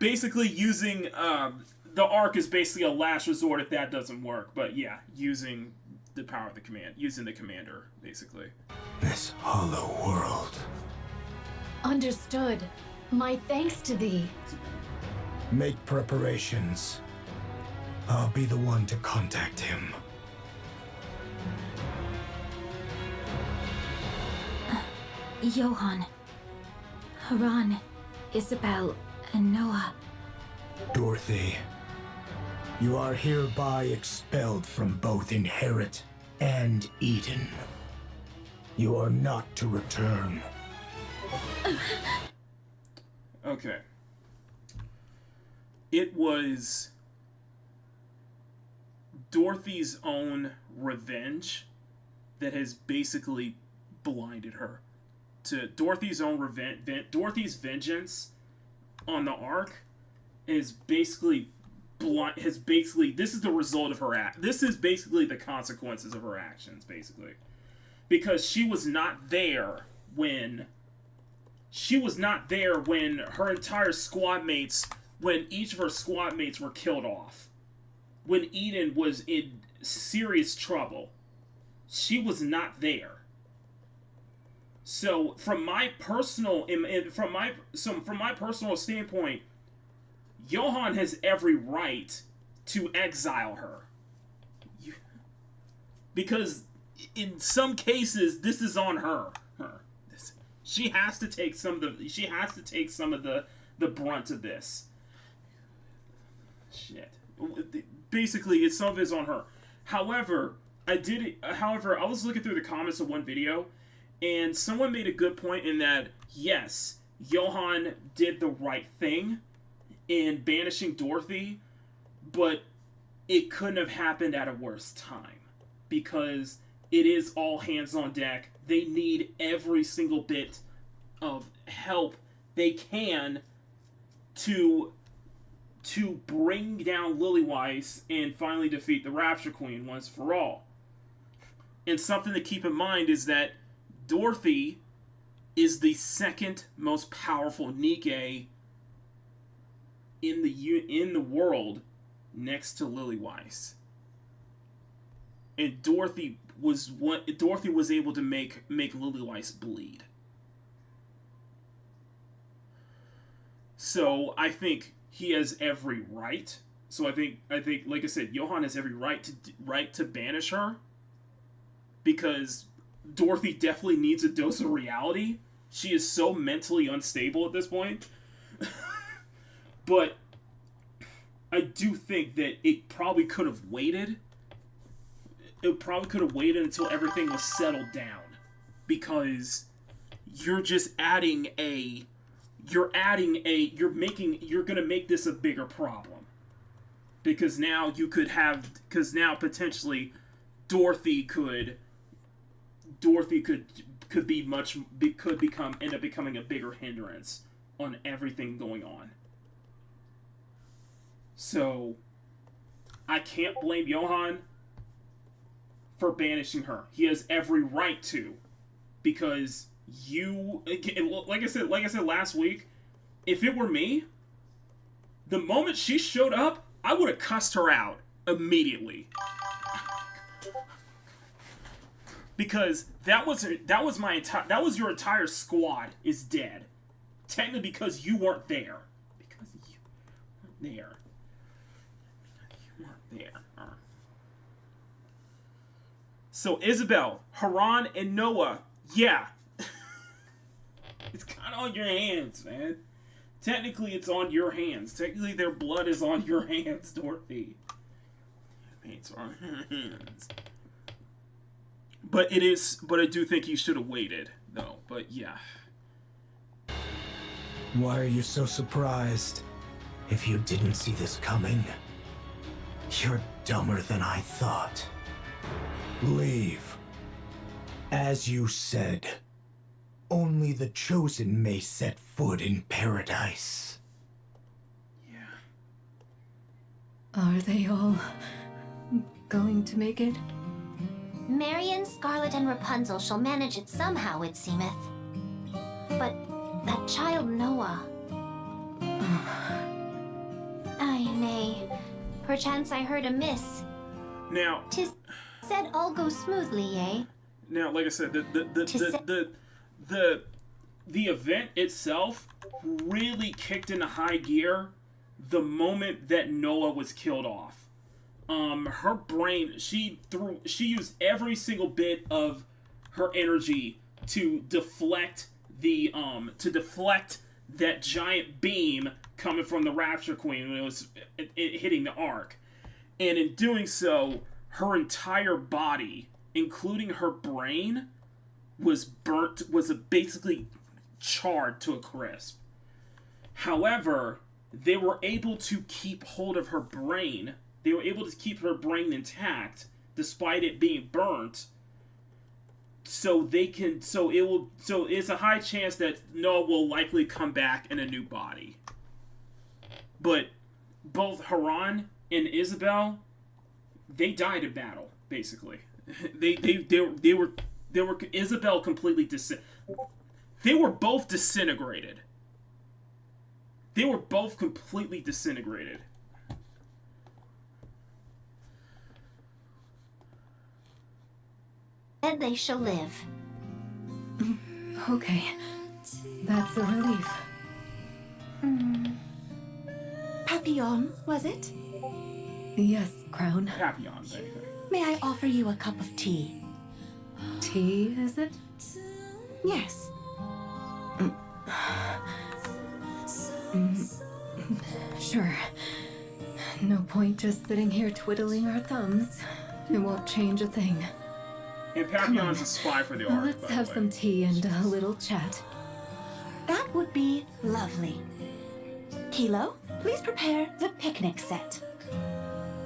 basically using the Ark is basically a last resort if that doesn't work. But yeah, using the power of the using the commander, basically. This hollow world. understood. My thanks to thee. Make preparations. I'll be the one to contact him. Johan, Haran, Isabel, and Noah. Dorothy, you are hereby expelled from both Inherit and Eden. You are not to return. Okay. It was Dorothy's own revenge that has basically blinded her. To Dorothy's own revenge, Dorothy's vengeance on the Ark is basically this is the result of her act. This is basically the consequences of her actions, basically, because she was not there when her entire squad mates, when each of her squad mates were killed off, when Eden was in serious trouble. She was not there. So from my personal standpoint, Johan has every right to exile her, because in some cases this is on her. She has to take some of the brunt of this. Shit. Basically, some of it's on her. However, I was looking through the comments of one video, and someone made a good point in that, yes, Johan did the right thing in banishing Dorothy, but it couldn't have happened at a worse time, because it is all hands on deck. They need every single bit of help they can to bring down Lillyweiss and finally defeat the Rapture Queen once for all. And something to keep in mind is that Dorothy is the second most powerful Nike in the world, next to Lillyweiss. And Dorothy was able to make Lillyweiss bleed. So I think he has every right. So I think like I said, Johan has every right to banish her, because Dorothy definitely needs a dose of reality. She is so mentally unstable at this point. But I do think that it probably could have waited. It probably could have waited until everything was settled down, because you're just adding a, you're gonna make this a bigger problem. Because now potentially Dorothy could end up becoming a bigger hindrance on everything going on. So I can't blame Johan for banishing her. He has every right to, because like I said last week, if it were me, the moment she showed up, I would have cussed her out immediately. Because that was your entire squad is dead. Technically because you weren't there. Because you weren't there. So Isabel, Haran, and Noah, yeah. It's kind of on your hands, man. Technically, it's on your hands. Technically, their blood is on your hands, Dorothy. It's on your hands. But I do think you should have waited, though. But yeah. Why are you so surprised? If you didn't see this coming, you're dumber than I thought. Leave. As you said, only the chosen may set foot in paradise. Yeah. Are they all going to make it? Marion, Scarlet, and Rapunzel shall manage it somehow, it seemeth. But that child Noah... Ay, nay. Perchance I heard amiss. Now... 'Tis said all go smoothly, eh? Now, like I said, the event itself really kicked into high gear the moment that Noah was killed off. Her brain, she used every single bit of her energy to deflect that giant beam coming from the Rapture Queen when it was hitting the Ark. And in doing so, her entire body, including her brain, was basically charred to a crisp. However, they were able to keep hold of her brain. They were able to keep her brain intact despite it being burnt. So it's a high chance that Noah will likely come back in a new body. But both Haran and Isabel, they died in battle, basically. They were Isabel completely they were both disintegrated. They were both completely disintegrated. And they shall live. Okay. That's a relief. Papillon, was it? Yes, Crown. Papillon, baby. May I offer you a cup of tea? Tea, is it? Yes. Sure. No point just sitting here twiddling our thumbs. It won't change a thing. And Papillon's a spy for the Ark. Let's by the have way. some tea and a little chat. That would be lovely. Kilo, please prepare the picnic set.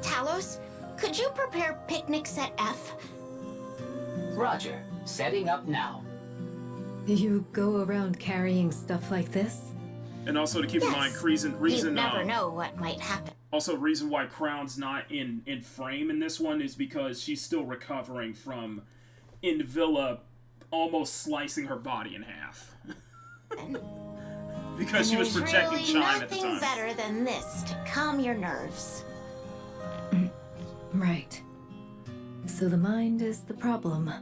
Talos, could you prepare picnic set F? Roger. Setting up now. You go around carrying stuff like this? And also to keep in mind, reason You never know what might happen. Also, reason why Crown's not in frame in this one is because she's still recovering from Invilla almost slicing her body in half. Because she was There's projecting really Chime at the nothing time. better than this to calm your nerves. Right. So the mind is the problem.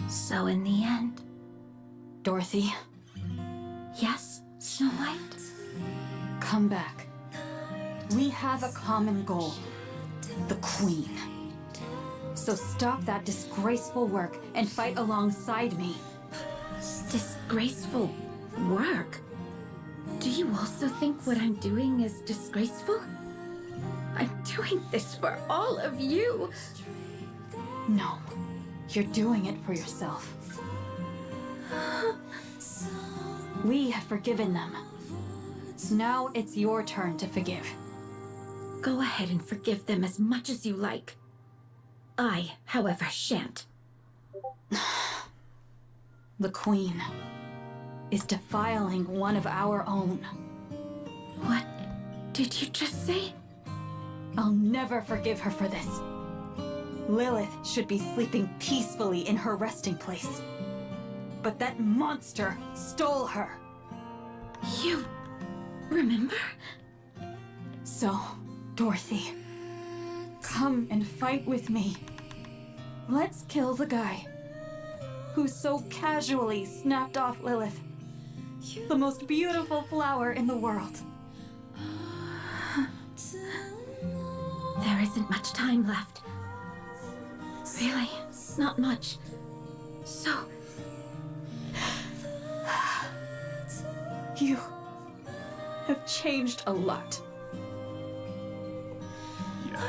So in the end, Dorothy, yes, Snow White? come back. We have a common goal. The Queen. So stop that disgraceful work and fight alongside me. Disgraceful work? Do you also think what I'm doing is disgraceful? I'm doing this for all of you. No, you're doing it for yourself. We have forgiven them. Now it's your turn to forgive. Go ahead and forgive them as much as you like. I, however, shan't. The Queen is defiling one of our own. What did you just say? I'll never forgive her for this. Lilith should be sleeping peacefully in her resting place. But that monster stole her. You remember? So, Dorothy, come and fight with me. Let's kill the guy who so casually snapped off Lilith, the most beautiful flower in the world. There isn't much time left. Really, not much. So... You have changed a lot. Yeah.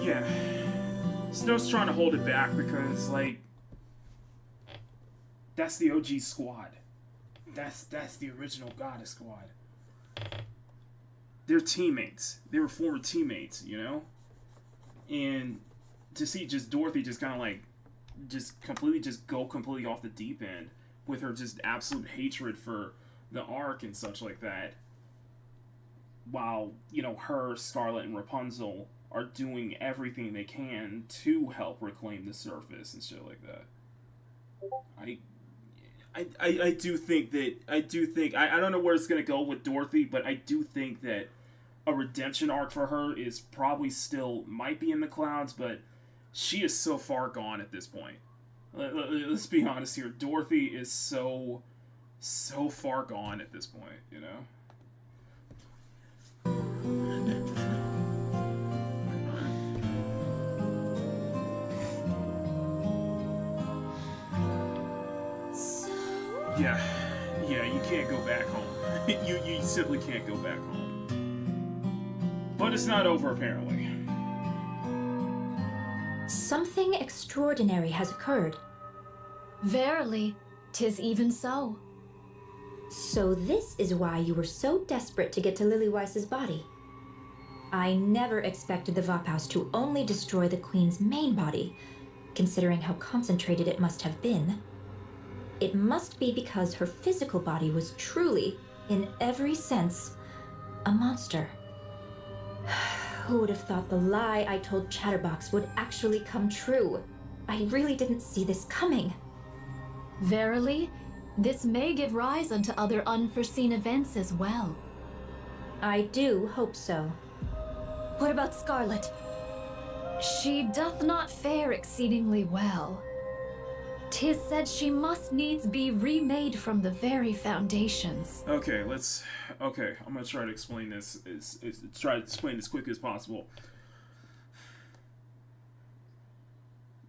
Yeah. Snow's trying to hold it back because, like, that's the OG squad. That's the original Goddess squad. They're teammates. They were former teammates, you know? And to see just Dorothy just kind of like go completely off the deep end with her just absolute hatred for the Ark and such like that, while, you know, her, Scarlet, and Rapunzel are doing everything they can to help reclaim the surface and shit like that. I do think I don't know where it's gonna go with Dorothy, but I do think that a redemption arc for her is probably still might be in the clouds, but she is so far gone at this point. Let's be honest here. Dorothy is so far gone at this point, you know? Yeah, you can't go back home. you simply can't go back home. But it's not over, apparently. Something extraordinary has occurred. Verily, 'tis even so. So this is why you were so desperate to get to Lily Weiss's body. I never expected the Vophouse to only destroy the Queen's main body, considering how concentrated it must have been. It must be because her physical body was truly, in every sense, a monster. Who would have thought the lie I told Chatterbox would actually come true? I really didn't see this coming. Verily, this may give rise unto other unforeseen events as well. I do hope so. What about Scarlet? She doth not fare exceedingly well. 'Tis said she must needs be remade from the very foundations. Okay, I'm gonna try to explain this as quick as possible.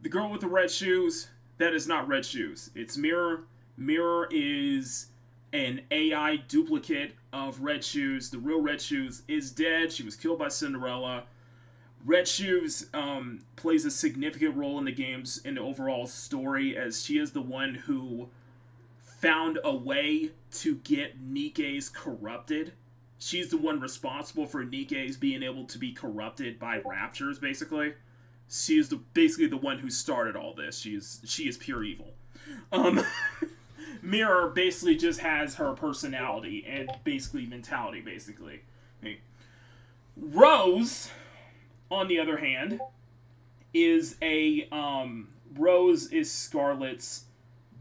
The girl with the red shoes, that is not Red Shoes. It's Mirror. Mirror is an AI duplicate of Red Shoes. The real Red Shoes is dead. She was killed by Cinderella. Red Shoes plays a significant role in the game's in the overall story, as she is the one who found a way to get Nike's corrupted. She's the one responsible for Nike's being able to be corrupted by raptures, basically. She is basically the one who started all this. She is pure evil. Mirror basically just has her personality and basically mentality, basically. Okay. Rose, on the other hand, is Rose is Scarlet's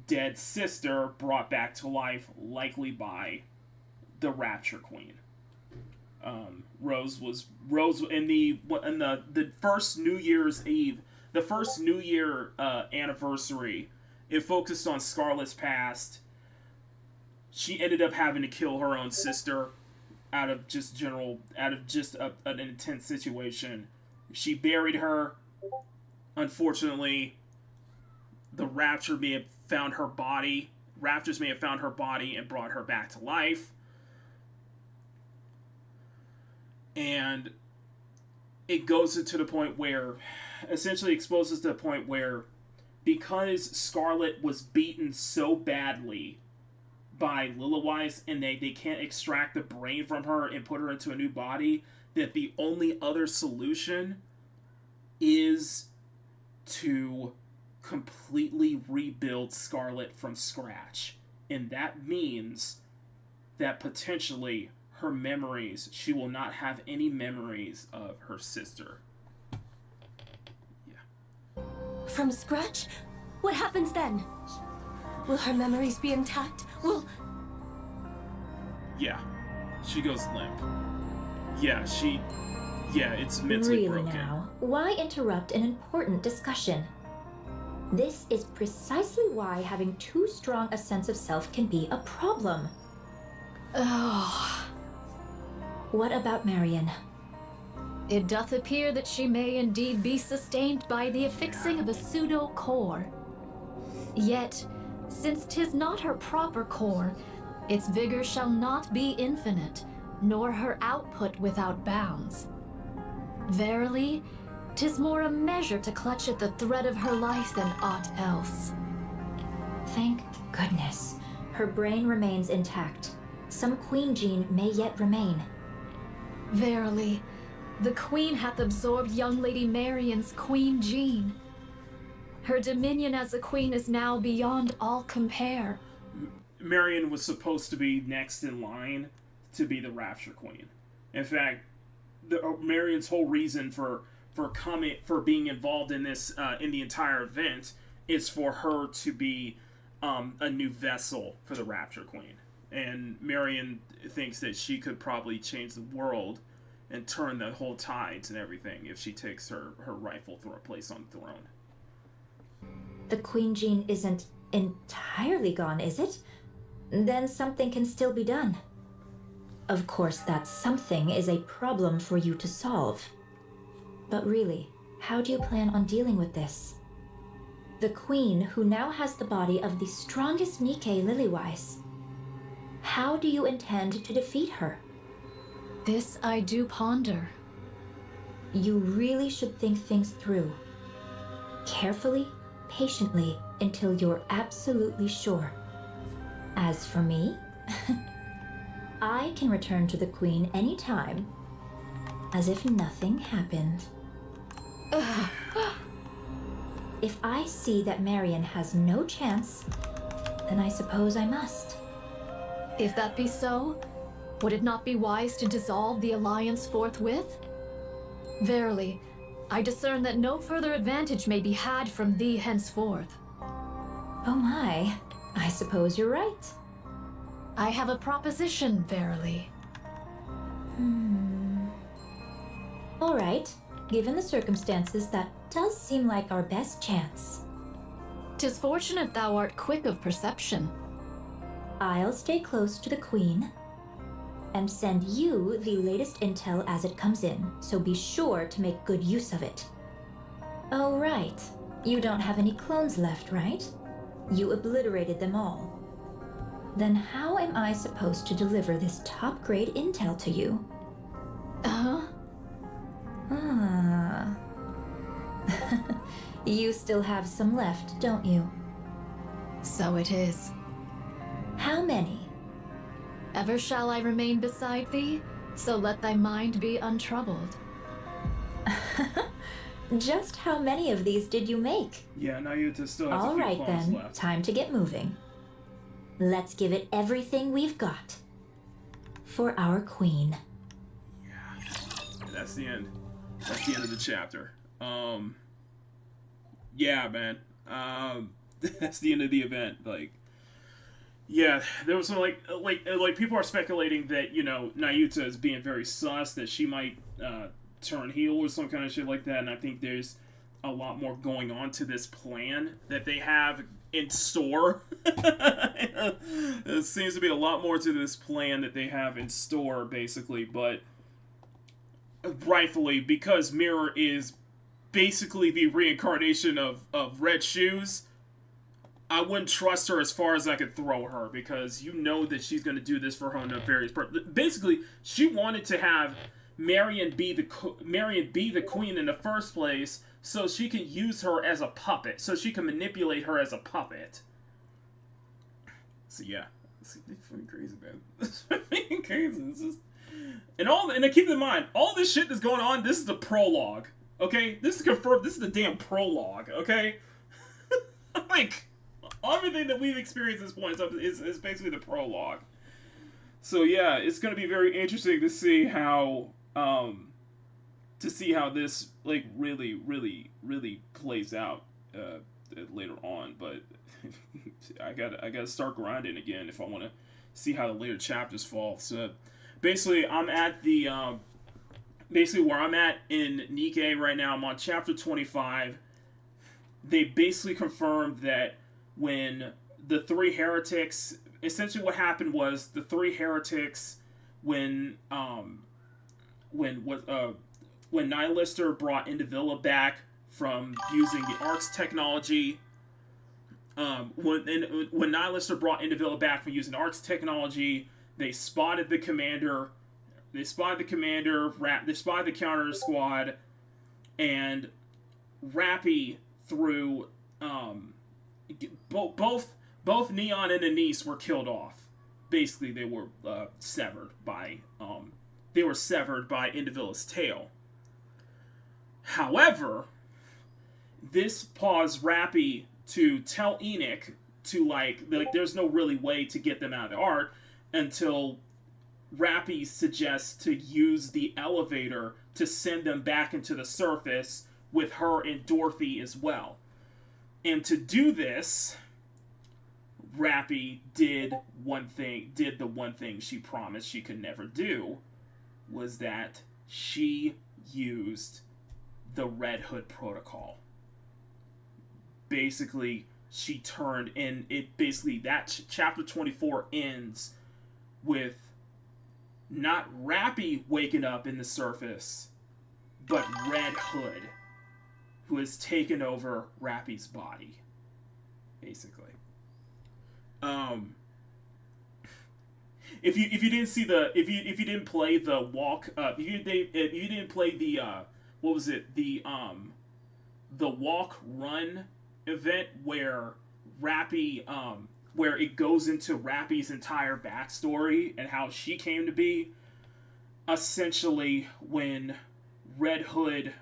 dead sister brought back to life, likely by the Rapture Queen. Rose in the first New Year's Eve, the first New Year anniversary. It focused on Scarlet's past. She ended up having to kill her own sister out of an intense situation. She buried her. Unfortunately, the Rapture may have found her body Raptors may have found her body and brought her back to life. And it goes to the point where, essentially exposes to the point where, because Scarlet was beaten so badly by Lillywise, and they can't extract the brain from her and put her into a new body, that the only other solution is to completely rebuild Scarlet from scratch. And that means that potentially her memories, she will not have any memories of her sister. Yeah. From scratch? What happens then? Will her memories be intact? Yeah. She goes limp. Yeah, it's mentally really broken. now, why interrupt an important discussion? This is precisely why having too strong a sense of self can be a problem. Oh, What about Marion? it doth appear that she may indeed be sustained by the affixing of a pseudo-core. Yet, since 'tis not her proper core, its vigor shall not be infinite, nor her output without bounds. Verily, 'tis more a measure to clutch at the thread of her life than aught else. Thank goodness. Her brain remains intact. Some queen gene may yet remain. Verily, the Queen hath absorbed young Lady Marion's queen gene. Her dominion as a queen is now beyond all compare. Marion was supposed to be next in line to be the Rapture Queen. In fact, Marion's whole reason for being involved in this in the entire event is for her to be a new vessel for the Rapture Queen. And Marion thinks that she could probably change the world and turn the whole tides and everything if she takes her rightful place on the throne. The queen gene isn't entirely gone, is it? Then something can still be done. Of course, that something is a problem for you to solve. But really, how do you plan on dealing with this? The queen, who now has the body of the strongest Nikke Lillywise. How do you intend to defeat her? This I do ponder. You really should think things through. Carefully, patiently, until you're absolutely sure. As for me, I can return to the Queen anytime, as if nothing happened. If I see that Marion has no chance, then I suppose I must. If that be so, would it not be wise to dissolve the alliance forthwith? Verily, I discern that no further advantage may be had from thee henceforth. Oh my, I suppose you're right. I have a proposition, verily. All right, given the circumstances, that does seem like our best chance. 'Tis fortunate thou art quick of perception. I'll stay close to the Queen and send you the latest intel as it comes in, so be sure to make good use of it. Oh, right. You don't have any clones left, right? You obliterated them all. Then how am I supposed to deliver this top-grade intel to you? Ah. You still have some left, don't you? So it is. How many? Ever shall I remain beside thee, so let thy mind be untroubled. Just how many of these did you make? Yeah, Nayuta still has All a few right clones then, left. time to get moving. Let's give it everything we've got. For our queen. And that's the end. That's the end of the chapter. Yeah, man. That's the end of the event. Like, yeah, there was some like people are speculating that, you know, Nayuta is being very sus, that she might turn heel or some kind of shit like that, and I think there's a lot more going on to this plan that they have in store. There seems to be a lot more to this plan that they have in store, basically, but rightfully, because Mirror is basically the reincarnation of Red Shoes, I wouldn't trust her as far as I could throw her, because you know that she's going to do this for her nefarious purpose. Basically, she wanted to have Marion be the queen in the first place, so she can use her as a puppet, so she can manipulate her as a puppet. So yeah, it's fucking crazy, man. It's fucking crazy. It's just and keep in mind, all this shit that's going on. This is the prologue, okay? This is confirmed. This is the damn prologue, okay? Like, everything that we've experienced at this point is basically the prologue. So yeah, it's gonna be very interesting to see how this like really plays out later on. But I gotta start grinding again if I want to see how the later chapters fall. So basically, I'm at the basically where I'm at in Nikkei right now. I'm on chapter 25. They basically confirmed that when the three heretics, essentially what happened was the three heretics, when Nihilister brought Indivilla back from using the Ark's technology, when Nihilister brought Indivilla back from using Ark's technology, they spotted the commander. They spotted the counter squad, and Rappy threw both Neon and Anise were killed off. Basically, they were severed by Indivilla's tail. However, this caused Rappy to tell Enoch to like there's no really way to get them out of the Ark until Rappy suggests to use the elevator to send them back into the surface with her and Dorothy as well. And to do this, Rappy did the one thing she promised she could never do, was that she used the Red Hood protocol. Basically, she turned, and it basically, that chapter 24 ends with not Rappy waking up in the surface, but Red Hood, who has taken over Rappy's body, basically. If you didn't see if you didn't play the walk, if you didn't play the what was it, the walk run event where Rappy where it goes into Rappy's entire backstory and how she came to be. Essentially, when Red Hood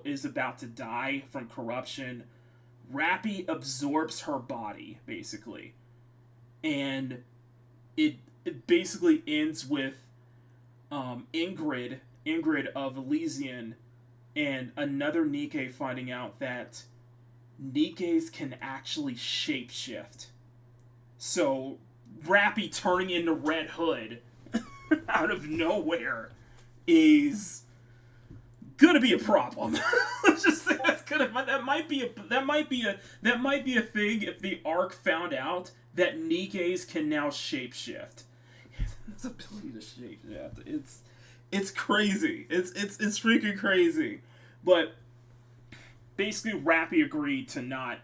is about to die from corruption, Rappy absorbs her body, basically. And it basically ends with Ingrid of Elysian and another Nikkei finding out that Nikkeis can actually shapeshift. So Rappy turning into Red Hood out of nowhere is gonna be a problem. Let's just say that might be a thing if the Ark found out that Nikkeis can now shapeshift. His ability to shapeshift, it's crazy. It's freaking crazy. But basically, Rappy agreed to not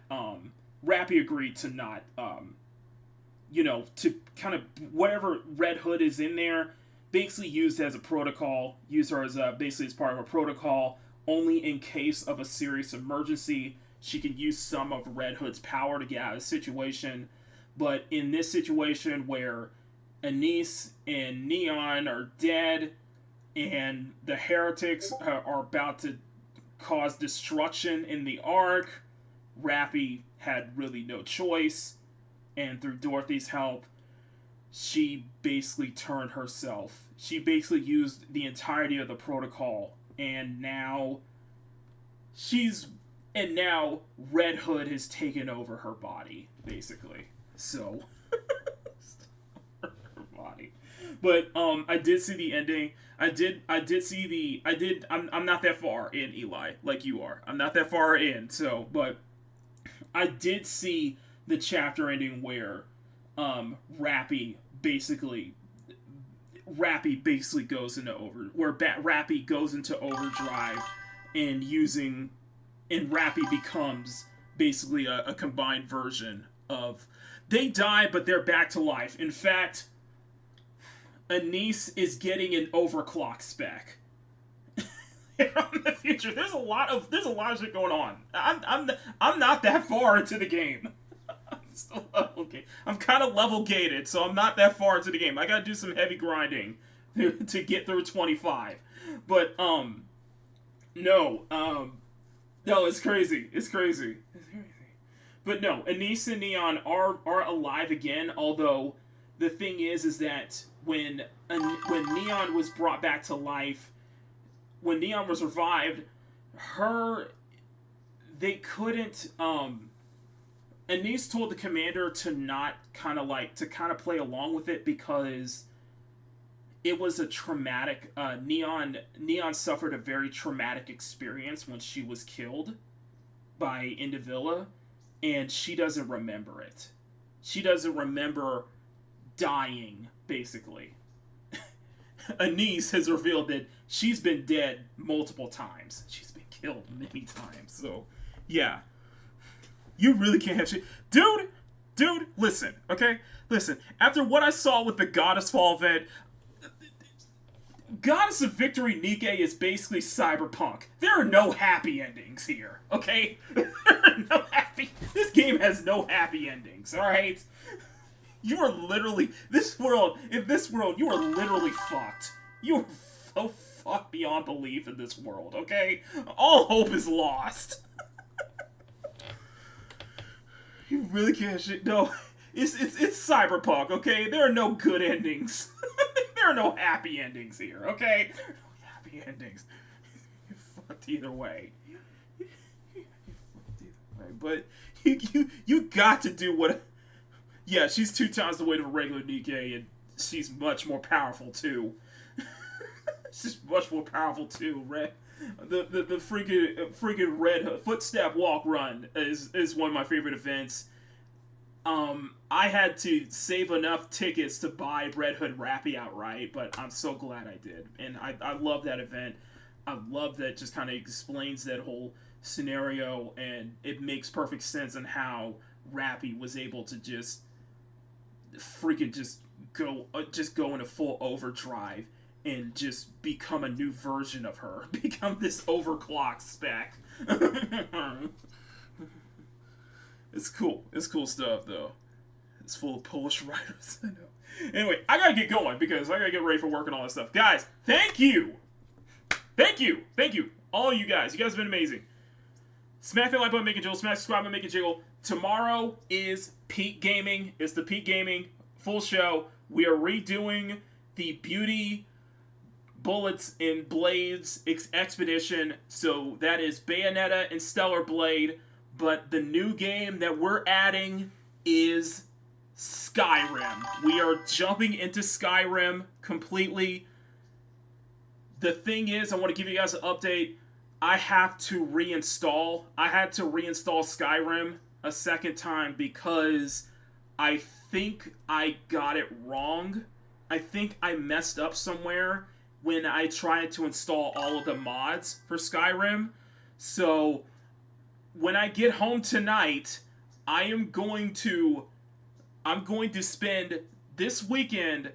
to kind of whatever Red Hood is in there, basically used as a protocol, use her as basically as part of a protocol, only in case of a serious emergency. She can use some of Red Hood's power to get out of the situation. But in this situation where Anise and Neon are dead and the heretics are about to cause destruction in the Ark, Rappy had really no choice, and through Dorothy's help, she basically turned herself. She basically used the entirety of the protocol, and now Red Hood has taken over her body, basically. So her body. But I did see the ending. I'm not that far in, Eli, like you are. I'm not that far in, so, but I did see the chapter ending where Rappy basically goes into Rappy goes into overdrive and Rappy becomes basically a combined version of they die, but they're back to life. In fact, Anise is getting an overclock spec. In the future, there's a lot of shit going on. I'm not that far into the game. I'm kind of level gated, so I'm not that far into the game. I gotta do some heavy grinding to get through 25. But no, it's crazy. It's crazy. But no, Anise and Neon are alive again. Although the thing is that when Neon was brought back to life, when Neon was revived, they couldn't. Anise told the commander to not kind of play along with it because it was a traumatic. Neon suffered a very traumatic experience when she was killed by Indivilla, and she doesn't remember it. She doesn't remember dying, basically. Anise has revealed that she's been dead multiple times. She's been killed many times. So, yeah. You really can't have shit. Dude, listen, okay? Listen, after what I saw with the Goddess Fall event, Goddess of Victory Nikke is basically cyberpunk. There are no happy endings here, okay? There are no happy... This game has no happy endings, alright? You are literally... In this world, you are literally fucked. You are so fucked beyond belief in this world, okay? All hope is lost. You really can't shit. No, it's cyberpunk, okay? There are no good endings. There are no happy endings here, okay? No happy endings. You're fucked either way. But you got to do what... Yeah, she's 2 times the weight of a regular Nikke, and she's much more powerful too. She's much more powerful too. The freaking red footstep walk run is one of my favorite events. I had to save enough tickets to buy Red Hood Rappy outright, but I'm so glad I did, and I love that event. I love that it just kind of explains that whole scenario, and it makes perfect sense on how Rappy was able to just go into full overdrive and just become a new version of her. Become this overclock spec. It's cool. It's cool stuff, though. It's full of Polish writers. I know. Anyway, I gotta get going because I gotta get ready for work and all that stuff. Guys, thank you! Thank you! All of you guys. You guys have been amazing. Smack that like button, make it jiggle. Smack subscribe and make it jiggle. Tomorrow is Peak Gaming. It's the Peak Gaming full show. We are redoing the Beauty Bullets and Blades expedition. So that is Bayonetta and Stellar Blade. But the new game that we're adding is Skyrim. We are jumping into Skyrim completely. The thing is, I want to give you guys an update. I had to reinstall Skyrim a second time because I think I got it wrong. I think I messed up somewhere when I tried to install all of the mods for Skyrim. So when I get home tonight, I'm going to spend this weekend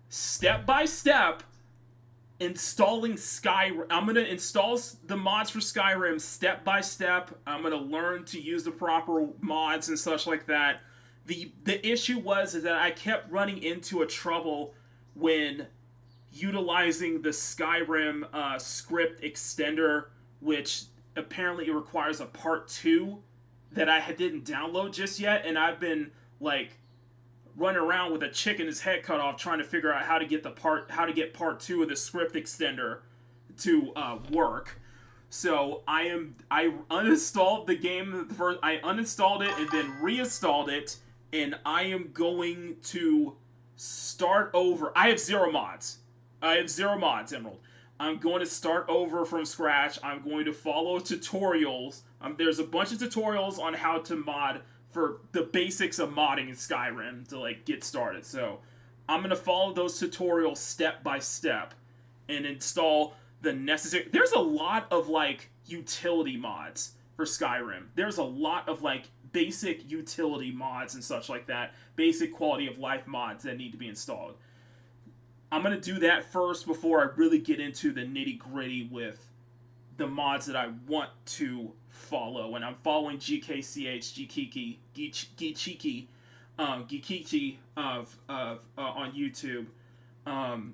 step by step installing Skyrim. I'm going to install the mods for Skyrim step by step. I'm going to learn to use the proper mods and such like that. The issue is that I kept running into a trouble when utilizing the Skyrim script extender, which apparently it requires a part 2 that I didn't download just yet, and I've been running around with a chicken head cut off trying to figure out how to get part 2 of the script extender to work. So I uninstalled the game first. I uninstalled it and then reinstalled it, and I am going to start over. I have 0 mods. Emerald. I'm going to start over from scratch. I'm going to follow tutorials. There's a bunch of tutorials on how to mod for the basics of modding in Skyrim to get started. So I'm going to follow those tutorials step by step and install the necessary... There's a lot of utility mods for Skyrim. There's a lot of like basic utility mods and such like that, basic quality of life mods that need to be installed. I'm going to do that first before I really get into the nitty-gritty with the mods that I want to follow. And I'm following GKCH, Gikichi on YouTube,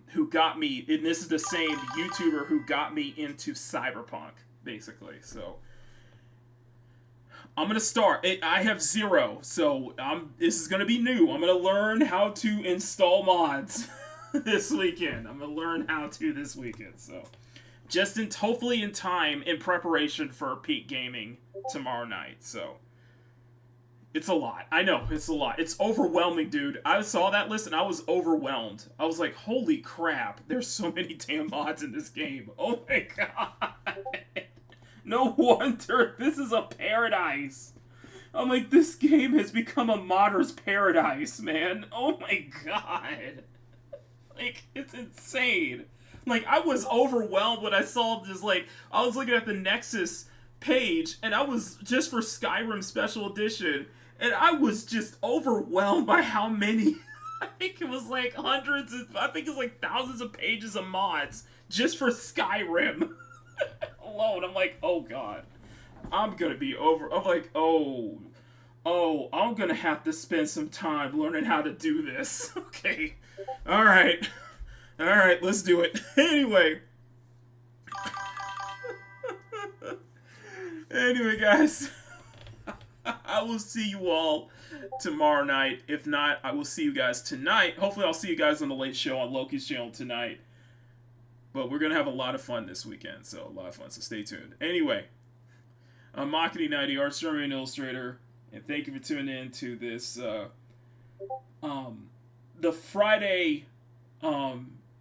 who got me, and this is the same YouTuber who got me into Cyberpunk, basically. So I'm gonna start. I have 0, so this is gonna be new. I'm gonna learn how to install mods this weekend. I'm gonna learn how to this weekend. So just hopefully in time, in preparation for Peak Gaming tomorrow night. So it's a lot. I know, it's a lot. It's overwhelming, dude. I saw that list and I was overwhelmed. I was like, holy crap, there's so many damn mods in this game. Oh my god. No wonder this is a paradise. I'm like, this game has become a modder's paradise, man. Oh my god. Like, it's insane. Like, I was overwhelmed when I saw this, like, I was looking at the Nexus page, and I was just for Skyrim Special Edition, and I was just overwhelmed by how many, I think it was like hundreds, I think it's like thousands of pages of mods just for Skyrim alone. I'm like, oh god. I'm gonna be I'm like, oh, I'm gonna have to spend some time learning how to do this. Okay. Alright, let's do it. Anyway, guys, I will see you all tomorrow night. If not, I will see you guys tonight. Hopefully, I'll see you guys on the late show on Loki's channel tonight. But we're gonna have a lot of fun this weekend, so a lot of fun. So stay tuned. Anyway, I'm Makini 90, art story and illustrator, and thank you for tuning in to this the Friday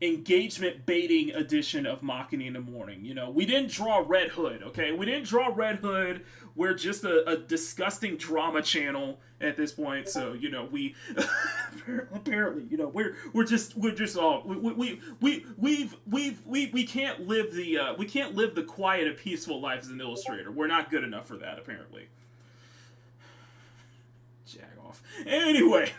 engagement baiting edition of Makini in the Morning. You know, we didn't draw Red Hood, okay? We didn't draw Red Hood. We're just a disgusting drama channel at this point. So, you know, we apparently, you know, we can't live the quiet and peaceful life as an illustrator. We're not good enough for that, apparently. Jag off. Anyway,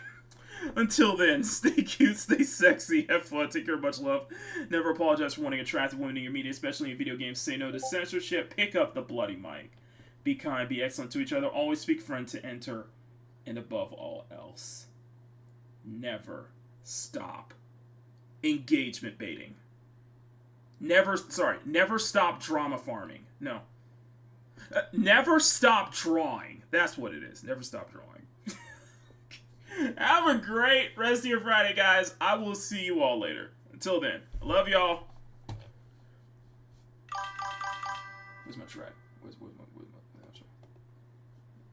until then, stay cute, stay sexy, have fun, take care, much love. Never apologize for wanting attractive women in your media, especially in video games. Say no to censorship. Pick up the bloody mic. Be kind, be excellent to each other. Always speak friend to enter. And above all else, never stop engagement baiting. Never stop drama farming. No. Never stop drawing. That's what it is. Never stop drawing. Have a great rest of your Friday, guys. I will see you all later. Until then, I love y'all. Where's my track? Where's my track?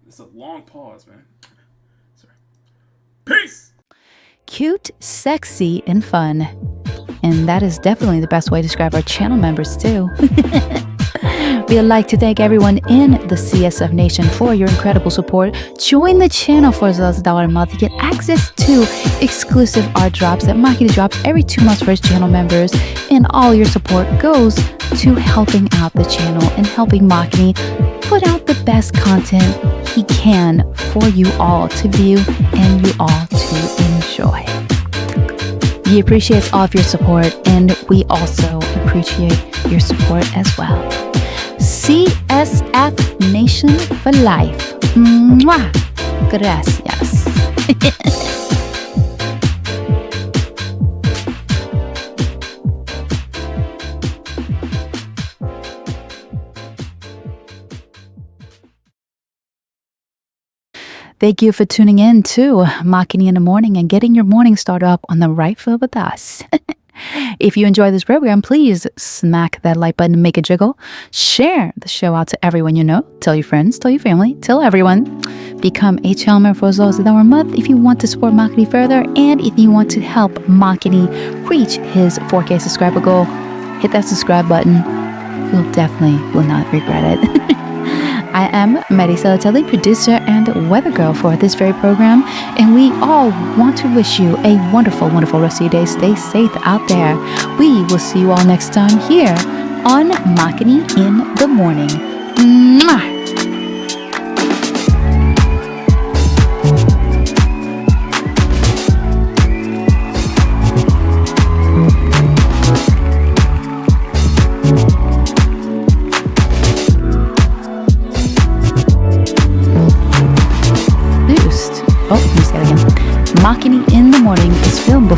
It's a long pause, man. Sorry. Peace! Cute, sexy, and fun. And that is definitely the best way to describe our channel members, too. We'd like to thank everyone in the CSF Nation for your incredible support. Join the channel for as little as $1 a month to get access to exclusive art drops that Makini drops every 2 months for his channel members. And all your support goes to helping out the channel and helping Makini put out the best content he can for you all to view and you all to enjoy. He appreciates all of your support, and we also appreciate your support as well. CSF Nation for life. Mwah! Gracias. Thank you for tuning in to Makini in the Morning and getting your morning started up on the right foot with us. If you enjoy this program, please smack that like button and make it jiggle. Share the show out to everyone you know. Tell your friends, tell your family, tell everyone. Become a channel member for as low as $1 a month if you want to support Makini further, and if you want to help Makini reach his 4K subscriber goal, hit that subscribe button. You'll definitely will not regret it. I am Marisa Latelli, producer and weather girl for this very program, and we all want to wish you a wonderful, wonderful rest of your day. Stay safe out there. We will see you all next time here on Makini in the Morning. Mwah!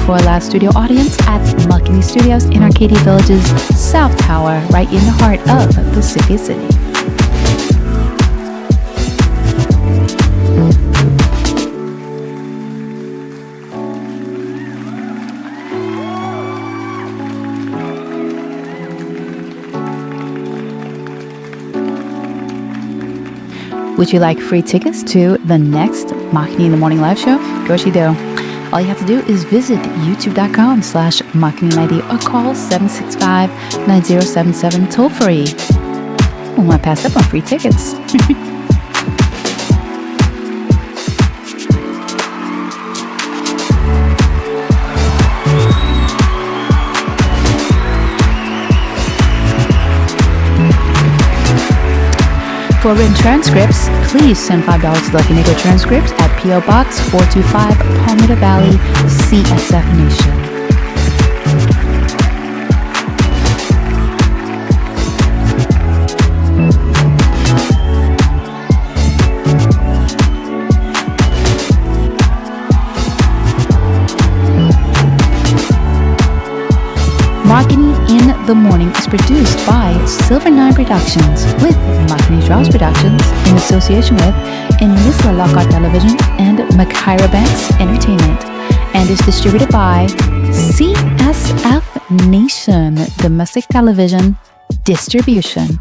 for a live studio audience at Makini Studios in Arcadia Village's South Tower, right in the heart of Pacific City. Would you like free tickets to the next Makini in the Morning live show? Of course you do. All you have to do is visit youtube.com/Makini90 or call 765-9077 toll free. I want to pass up on free tickets. For written transcripts, please send $5 to Lucky Negro Transcripts at P.O. Box 425, Palmetto Valley, CSF Nation. Makini in the Morning is produced by Silver Nine Productions with Makini Draws Productions in association with Nisla Lockhart Television and Makira Banks Entertainment, and is distributed by CSF Nation Domestic Television Distribution.